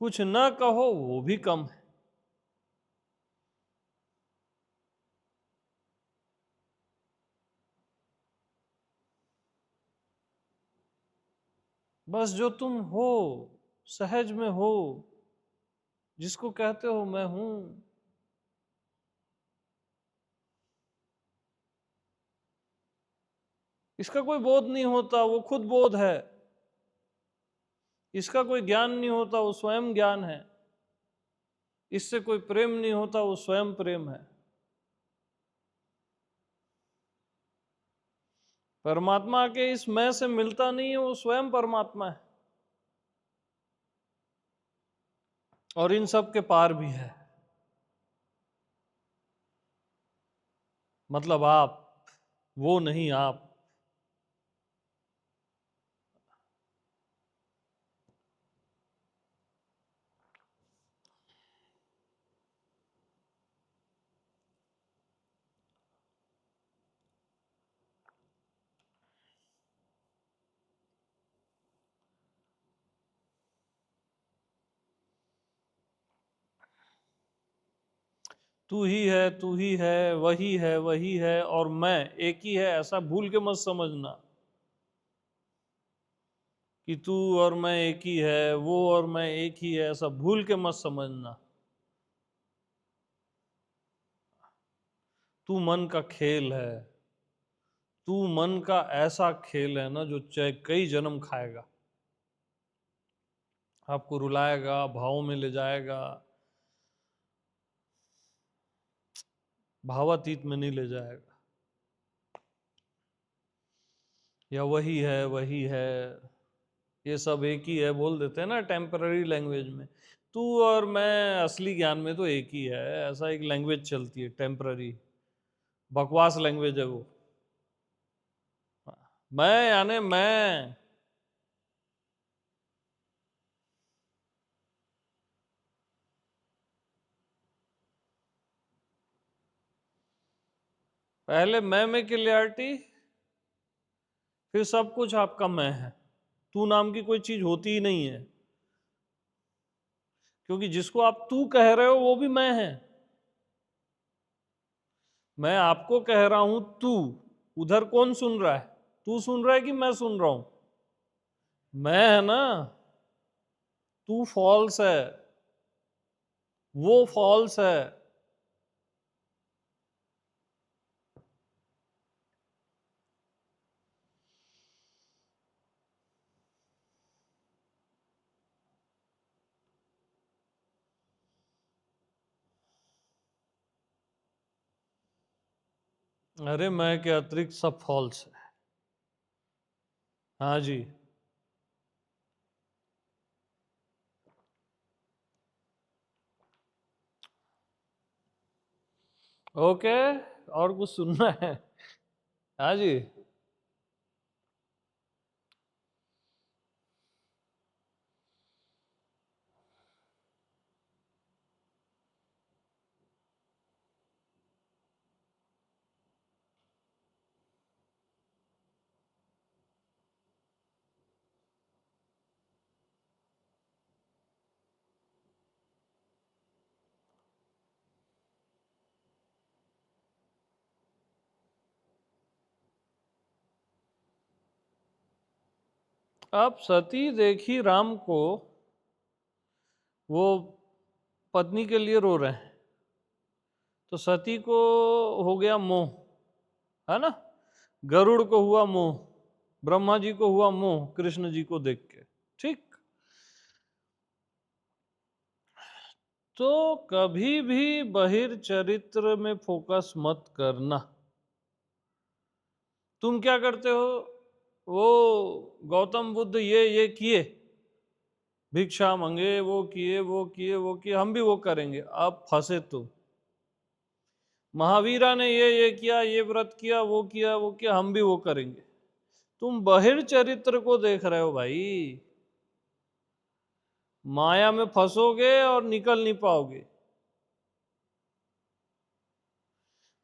कुछ ना कहो वो भी कम है। बस जो तुम हो, सहज में हो, जिसको कहते हो मैं हूं, इसका कोई बोध नहीं होता, वो खुद बोध है। इसका कोई ज्ञान नहीं होता, वो स्वयं ज्ञान है। इससे कोई प्रेम नहीं होता, वो स्वयं प्रेम है। परमात्मा के इस मैं से मिलता नहीं है, वो स्वयं परमात्मा है और इन सब के पार भी है। मतलब आप, वो नहीं आप। तू ही है, तू ही है, वही है और मैं एक ही है, ऐसा भूल के मत समझना कि तू और मैं एक ही है, वो और मैं एक ही है, ऐसा भूल के मत समझना। तू मन का खेल है, तू मन का ऐसा खेल है ना जो चाहे कई जन्म खाएगा, आपको रुलाएगा, भाव में ले जाएगा, भावातीत में नहीं ले जाएगा। या वही है, ये सब एक ही है बोल देते हैं ना टेम्पररी लैंग्वेज में। तू और मैं असली ज्ञान में तो एक ही है, ऐसा एक लैंग्वेज चलती है टेम्पररी, बकवास लैंग्वेज है वो। मैं यानी मैं, पहले मैं में क्लियरिटी, फिर सब कुछ आपका मैं है। तू नाम की कोई चीज होती ही नहीं है, क्योंकि जिसको आप तू कह रहे हो वो भी मैं है। मैं आपको कह रहा हूं तू, उधर कौन सुन रहा है? तू सुन रहा है कि मैं सुन रहा हूं? मैं है ना। तू फॉल्स है, वो फॉल्स है। अरे मैं के अतिरिक्त सब फॉल्स है। हाँ जी। ओके, और कुछ सुनना है? हाँ जी। अब सती देखी राम को, वो पत्नी के लिए रो रहे हैं, तो सती को हो गया मोह, है ना। गरुड़ को हुआ मोह, ब्रह्मा जी को हुआ मोह कृष्ण जी को देख के। ठीक। तो कभी भी बहिर चरित्र में फोकस मत करना। तुम क्या करते हो? वो गौतम बुद्ध ये किए, भिक्षा मांगे, वो किए वो किए वो किए, हम भी वो करेंगे। अब फंसे तुम। महावीरा ने ये किया, ये व्रत किया, वो किया वो किया, हम भी वो करेंगे। तुम बहिर चरित्र को देख रहे हो भाई, माया में फंसोगे और निकल नहीं पाओगे।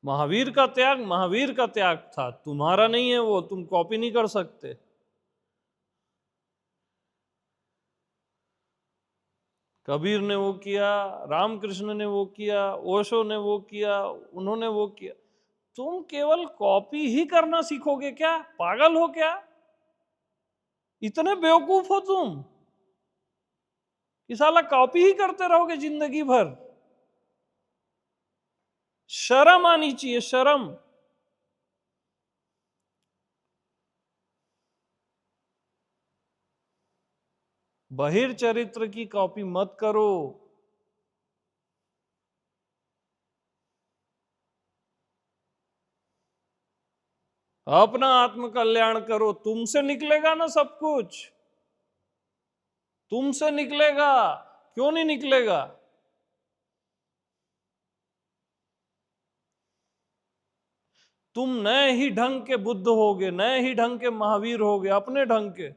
महावीर का त्याग था, तुम्हारा नहीं है वो, तुम कॉपी नहीं कर सकते। कबीर ने वो किया, रामकृष्ण ने वो किया, ओशो ने वो किया, उन्होंने वो किया। तुम केवल कॉपी ही करना सीखोगे क्या? पागल हो क्या? इतने बेवकूफ हो तुम कि साला कॉपी ही करते रहोगे जिंदगी भर? शर्म आनी चाहिए, शर्म। बहिर चरित्र की कॉपी मत करो। अपना आत्म कल्याण करो, तुमसे निकलेगा ना सब कुछ, तुमसे निकलेगा। क्यों नहीं निकलेगा? तुम नए ही ढंग के बुद्ध होगे, नए ही ढंग के महावीर होगे, अपने ढंग के।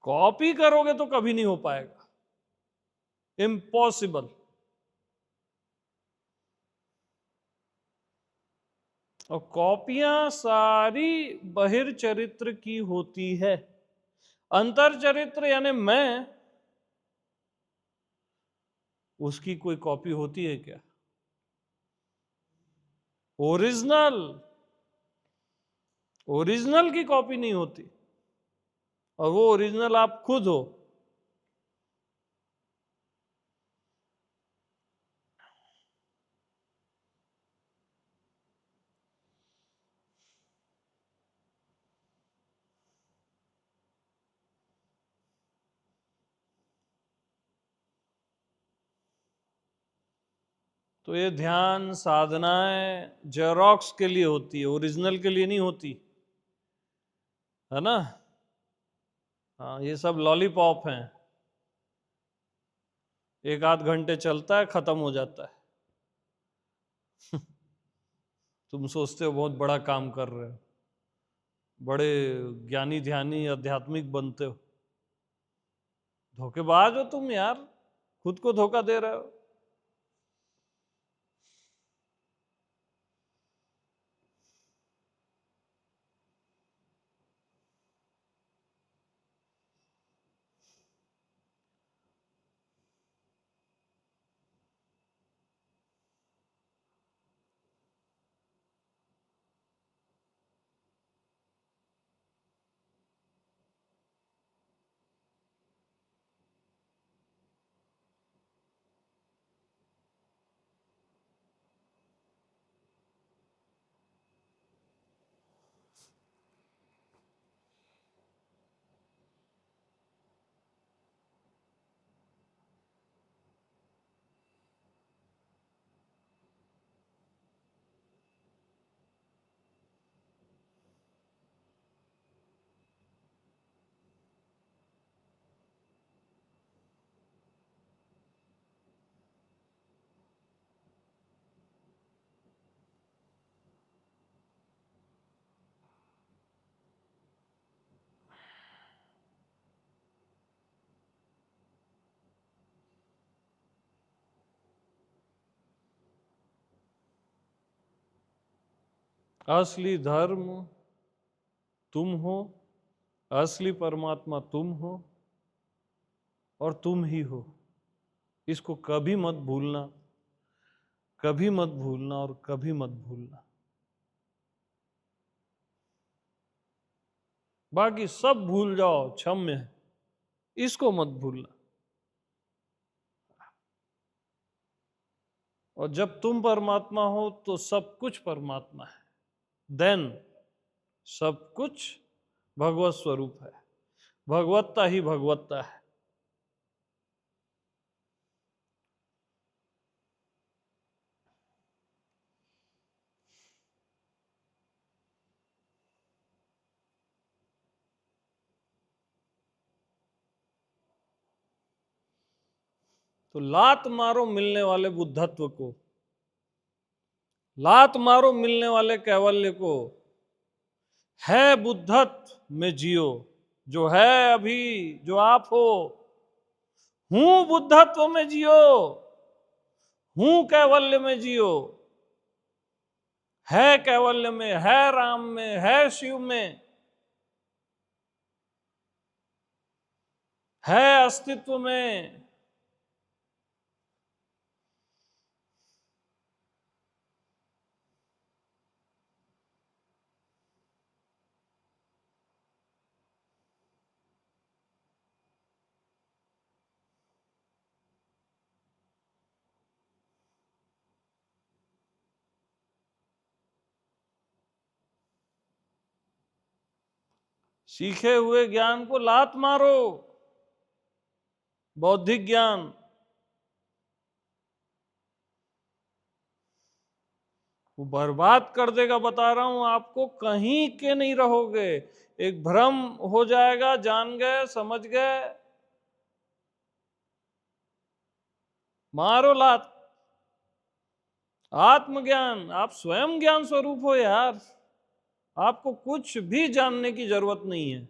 कॉपी करोगे तो कभी नहीं हो पाएगा, इम्पॉसिबल। और कॉपियां सारी बहिर्चरित्र की होती है। अंतर चरित्र यानी मैं, उसकी कोई कॉपी होती है क्या? ओरिजिनल, ओरिजिनल की कॉपी नहीं होती, और वो ओरिजिनल आप खुद हो। तो ये ध्यान साधनाएं जेरोक्स के लिए होती है, ओरिजिनल के लिए नहीं होती, है ना। हाँ, ये सब लॉलीपॉप हैं, एक आध घंटे चलता है, खत्म हो जाता है। तुम सोचते हो बहुत बड़ा काम कर रहे हो, बड़े ज्ञानी ध्यानी आध्यात्मिक बनते हो। धोखेबाज हो तुम यार, खुद को धोखा दे रहे हो। असली धर्म तुम हो, असली परमात्मा तुम हो, और तुम ही हो। इसको कभी मत भूलना, कभी मत भूलना, और कभी मत भूलना। बाकी सब भूल जाओ, क्षम्य है, इसको मत भूलना। और जब तुम परमात्मा हो तो सब कुछ परमात्मा है, देन सब कुछ भगवत स्वरूप है, भगवत्ता ही भगवत्ता है। तो लात मारो मिलने वाले बुद्धत्व को, लात मारो मिलने वाले कैवल्य को। है बुद्धत्व में जियो, जो है अभी, जो आप हो। हूं बुद्धत्व में जियो, हूं कैवल्य में जियो। है कैवल्य में, है राम में, है शिव में, है अस्तित्व में। सीखे हुए ज्ञान को लात मारो, बौद्धिक ज्ञान। वो बर्बाद कर देगा, बता रहा हूं आपको, कहीं के नहीं रहोगे। एक भ्रम हो जाएगा, जान गए, समझ गए, मारो लात। आत्मज्ञान, आप स्वयं ज्ञान स्वरूप हो यार, आपको कुछ भी जानने की जरूरत नहीं है।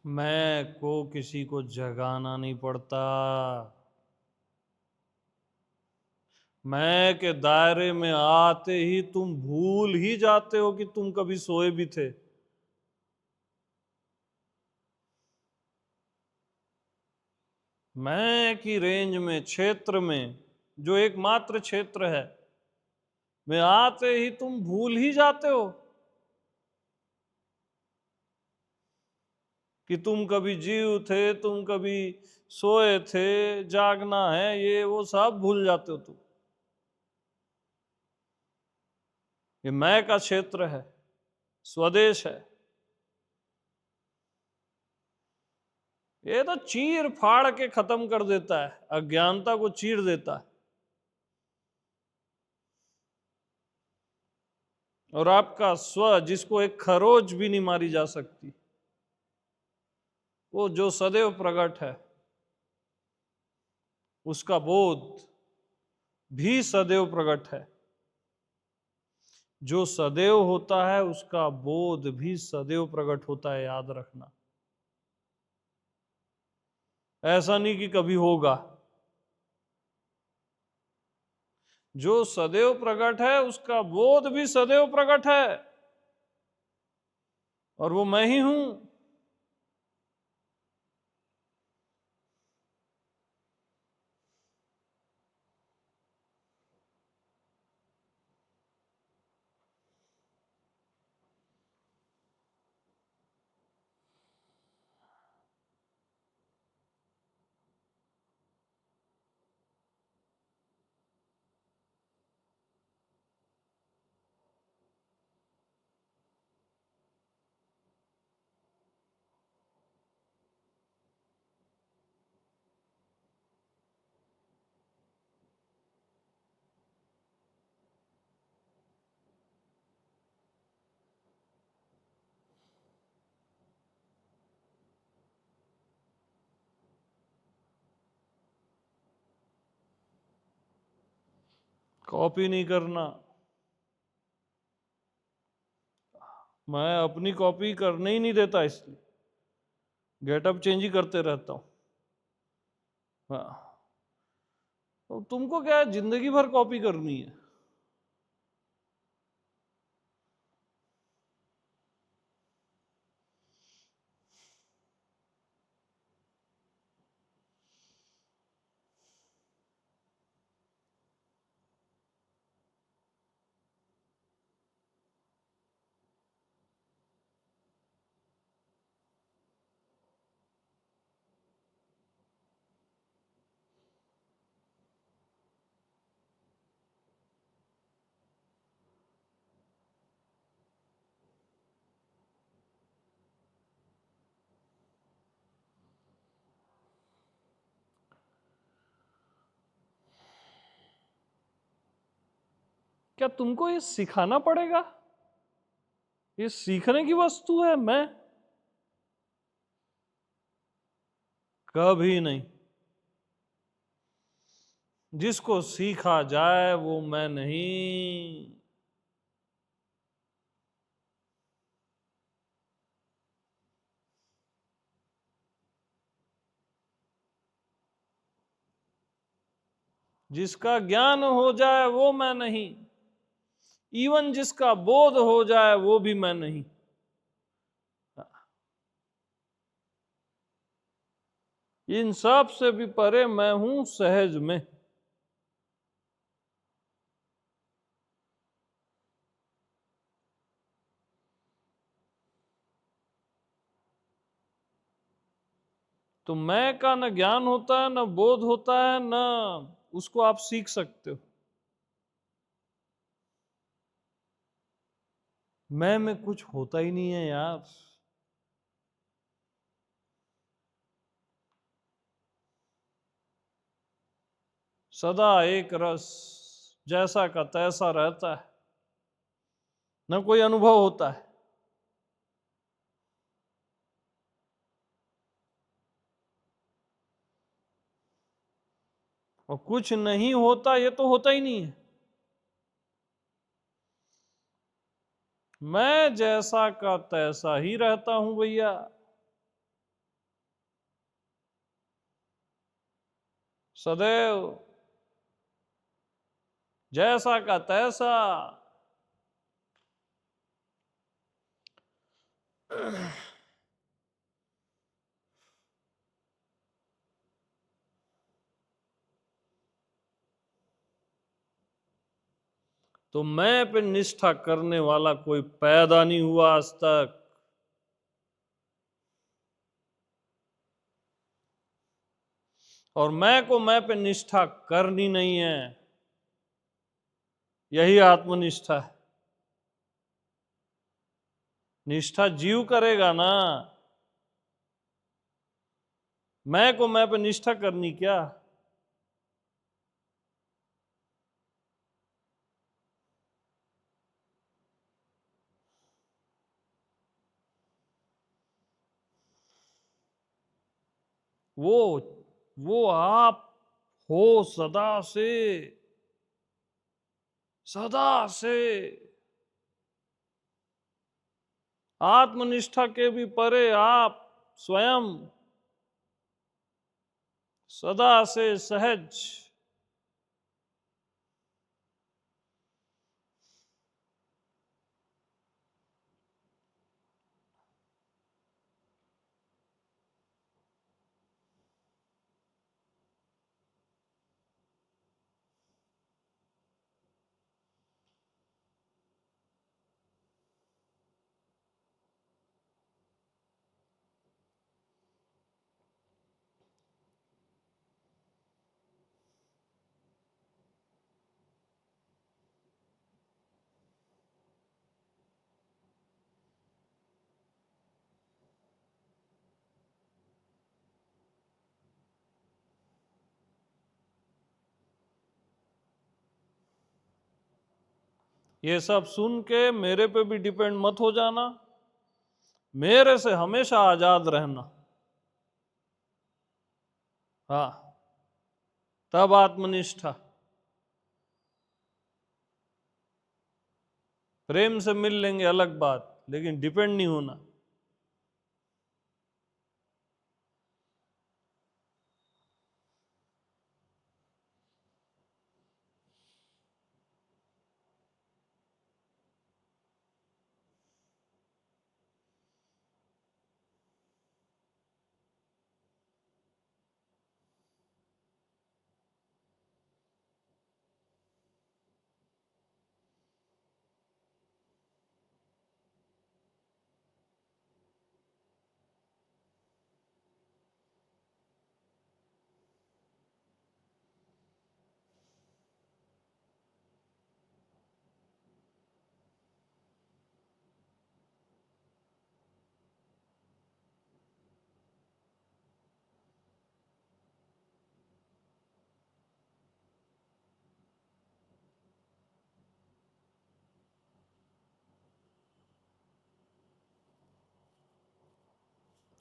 मैं को किसी को जगाना नहीं पड़ता। मैं के दायरे में आते ही तुम भूल ही जाते हो कि तुम कभी सोए भी थे। मैं की रेंज में, क्षेत्र में, जो एकमात्र क्षेत्र है, में आते ही तुम भूल ही जाते हो कि तुम कभी जीव थे, तुम कभी सोए थे, जागना है, ये वो सब भूल जाते हो तुम। ये मैं का क्षेत्र है, स्वदेश है। ये तो चीर फाड़ के खत्म कर देता है, अज्ञानता को चीर देता है। और आपका स्व, जिसको एक खरोच भी नहीं मारी जा सकती, वो जो सदैव प्रकट है, उसका बोध भी सदैव प्रकट है। जो सदैव होता है उसका बोध भी सदैव प्रकट होता है, याद रखना। ऐसा नहीं कि कभी होगा। जो सदैव प्रकट है उसका बोध भी सदैव प्रकट है, और वो मैं ही हूं। कॉपी नहीं करना। मैं अपनी कॉपी करने ही नहीं देता, इसलिए गेटअप चेंज ही करते रहता हूं। हाँ, तो तुमको क्या है, जिंदगी भर कॉपी करनी है? क्या तुमको ये सिखाना पड़ेगा? ये सीखने की वस्तु है मैं? कभी नहीं। जिसको सीखा जाए वो मैं नहीं। जिसका ज्ञान हो जाए वो मैं नहीं। इवन जिसका बोध हो जाए वो भी मैं नहीं। इन सब से भी परे मैं हूं सहज में। तो मैं का न ज्ञान होता है, न बोध होता है, न उसको आप सीख सकते हो। मैं में कुछ होता ही नहीं है यार। सदा एक रस, जैसा का तैसा रहता है, न कोई अनुभव होता है। और कुछ नहीं होता, ये तो होता ही नहीं है। मैं जैसा का तैसा ही रहता हूं भैया। सदैव जैसा का तैसा। तो मैं पे निष्ठा करने वाला कोई पैदा नहीं हुआ आज तक। और मैं को मैं पे निष्ठा करनी नहीं है। यही आत्मनिष्ठा है। निष्ठा जीव करेगा ना। मैं को मैं पे निष्ठा करनी क्या। वो वो आप हो सदा से, सदा से। आत्मनिष्ठा के भी परे आप स्वयं सदा से सहज। ये सब सुन के मेरे पे भी डिपेंड मत हो जाना। मेरे से हमेशा आजाद रहना। हाँ, तब आत्मनिष्ठा। प्रेम से मिल लेंगे अलग बात, लेकिन डिपेंड नहीं होना।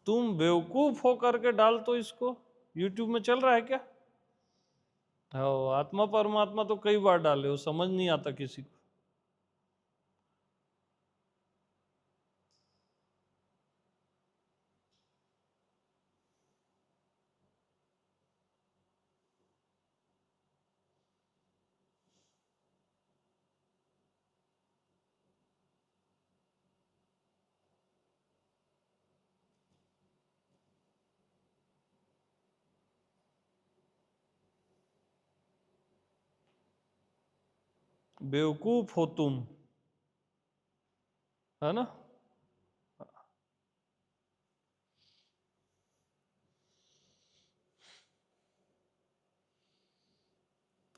तुम बेवकूफ हो करके डाल तो इसको। यूट्यूब में चल रहा है क्या। हाँ, आत्मा परमात्मा तो कई बार डाले हो, समझ नहीं आता किसी को। बेवकूफ हो तुम, है ना।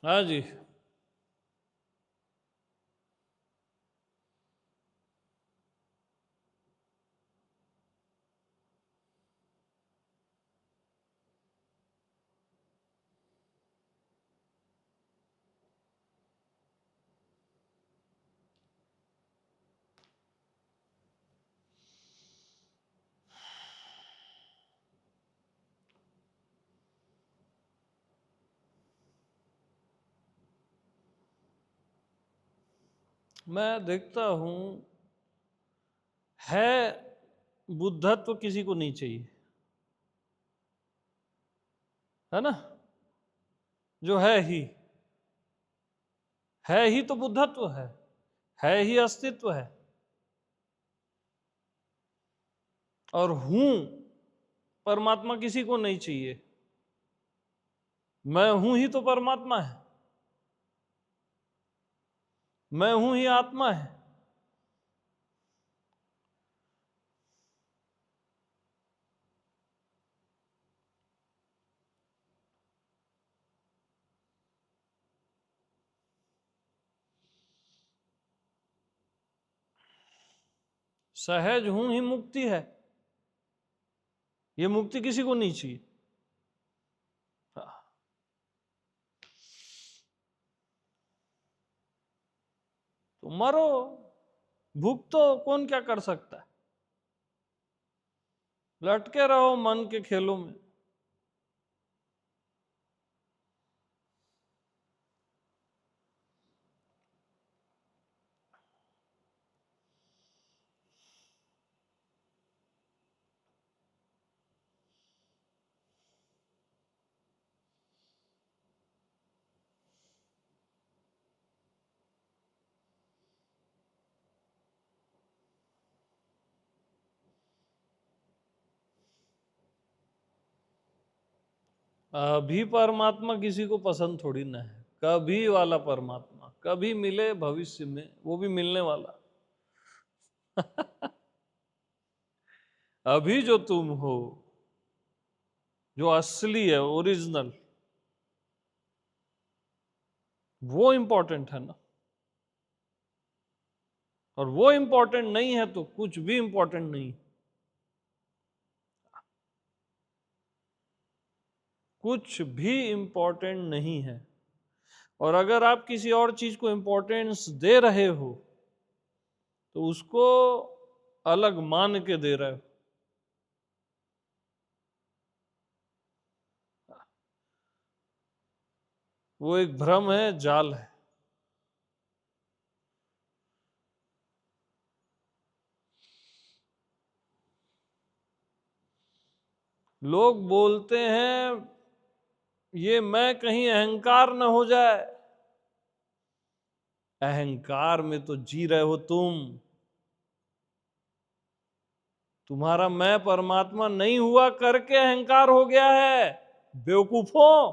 हाँ जी। मैं देखता हूं, है बुद्धत्व किसी को नहीं चाहिए, है ना। जो है ही तो बुद्धत्व है ही अस्तित्व है। और हूं परमात्मा किसी को नहीं चाहिए, मैं हूं ही तो परमात्मा है, मैं हूं ही आत्मा है। सहज हूं ही मुक्ति है, ये मुक्ति किसी को नहीं चाहिए। तो मरो, भूख तो कौन क्या कर सकता है, लटके रहो मन के खेलों में। अभी परमात्मा किसी को पसंद थोड़ी ना है, कभी वाला परमात्मा कभी मिले भविष्य में, वो भी मिलने वाला। अभी जो तुम हो, जो असली है, ओरिजिनल, वो इंपॉर्टेंट है ना। और वो इंपॉर्टेंट नहीं है तो कुछ भी इंपॉर्टेंट नहीं, कुछ भी इंपॉर्टेंट नहीं है। और अगर आप किसी और चीज को इंपॉर्टेंस दे रहे हो तो उसको अलग मान के दे रहे हो। वो एक भ्रम है, जाल है। लोग बोलते हैं ये मैं कहीं अहंकार न हो जाए। अहंकार में तो जी रहे हो तुम, तुम्हारा मैं परमात्मा नहीं हुआ करके अहंकार हो गया है, बेवकूफों।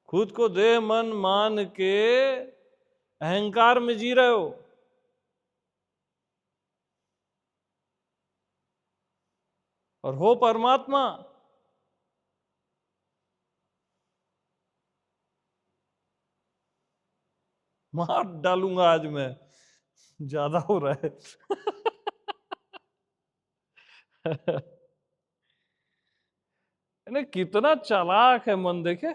खुद को देह मन मान के अहंकार में जी रहे हो। और हो परमात्मा। मार डालूंगा आज मैं, ज्यादा हो रहा है। कितना चालाक है मन, देखे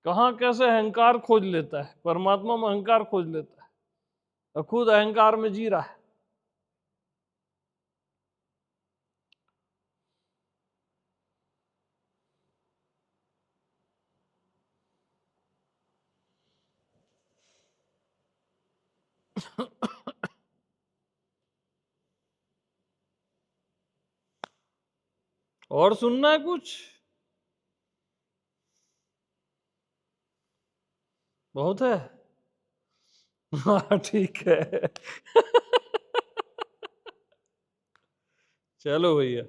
कहां कैसे अहंकार खोज लेता है, परमात्मा में अहंकार खोज लेता है और खुद अहंकार में जी रहा है। और सुनना है कुछ? बहुत है। हाँ ठीक है। चलो भैया।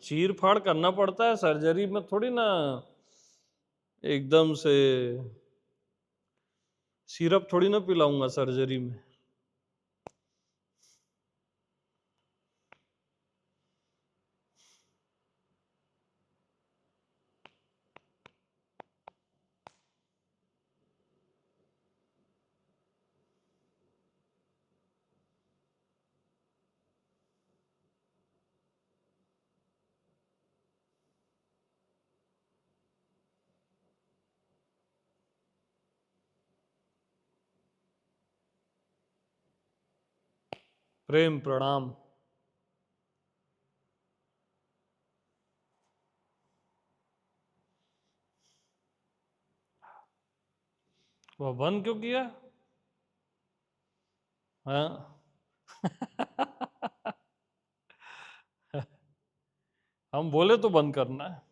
चीर फाड़ करना पड़ता है सर्जरी में, थोड़ी ना एकदम से सिरप थोड़ी ना पिलाऊंगा सर्जरी में। प्रेम प्रणाम। वह बंद क्यों किया? हाँ। हम बोले तो बंद करना है।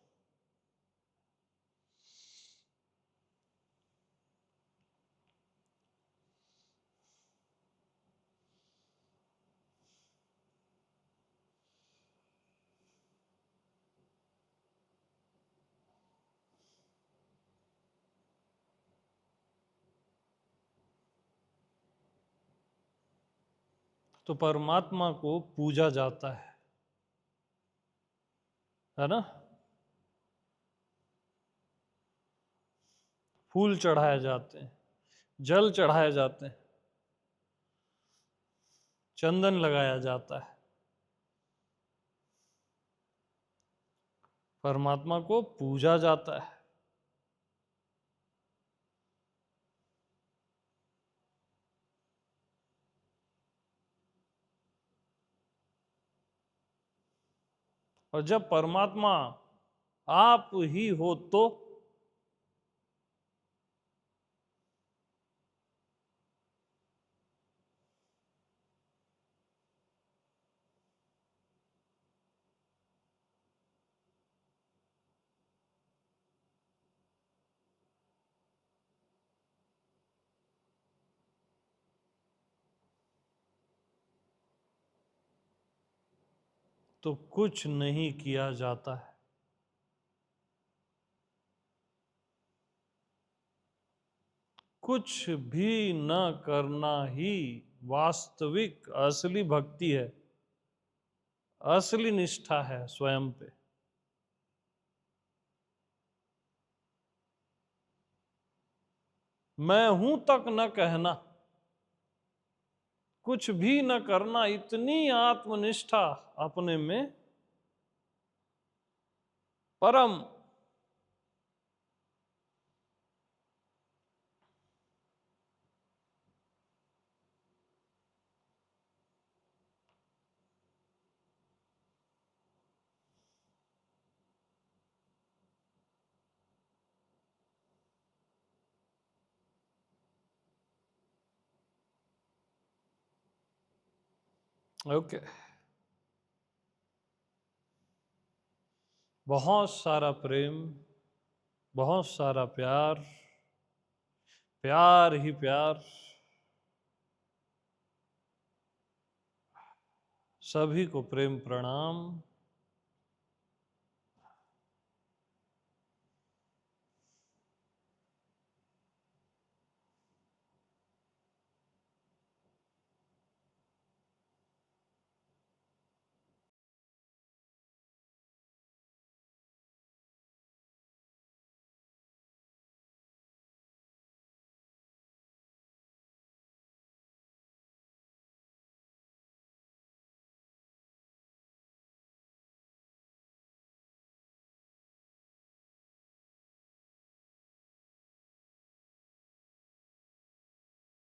तो परमात्मा को पूजा जाता है ना? फूल चढ़ाए जाते हैं, जल चढ़ाए जाते हैं, चंदन लगाया जाता है। परमात्मा को पूजा जाता है। और जब परमात्मा आप ही हो तो कुछ नहीं किया जाता है। कुछ भी न करना ही वास्तविक असली भक्ति है, असली निष्ठा है स्वयं पे। मैं हूं तक न कहना, कुछ भी न करना, इतनी आत्मनिष्ठा अपने में परम। ओके। बहुत सारा प्रेम, बहुत सारा प्यार, प्यार ही प्यार। सभी को प्रेम प्रणाम।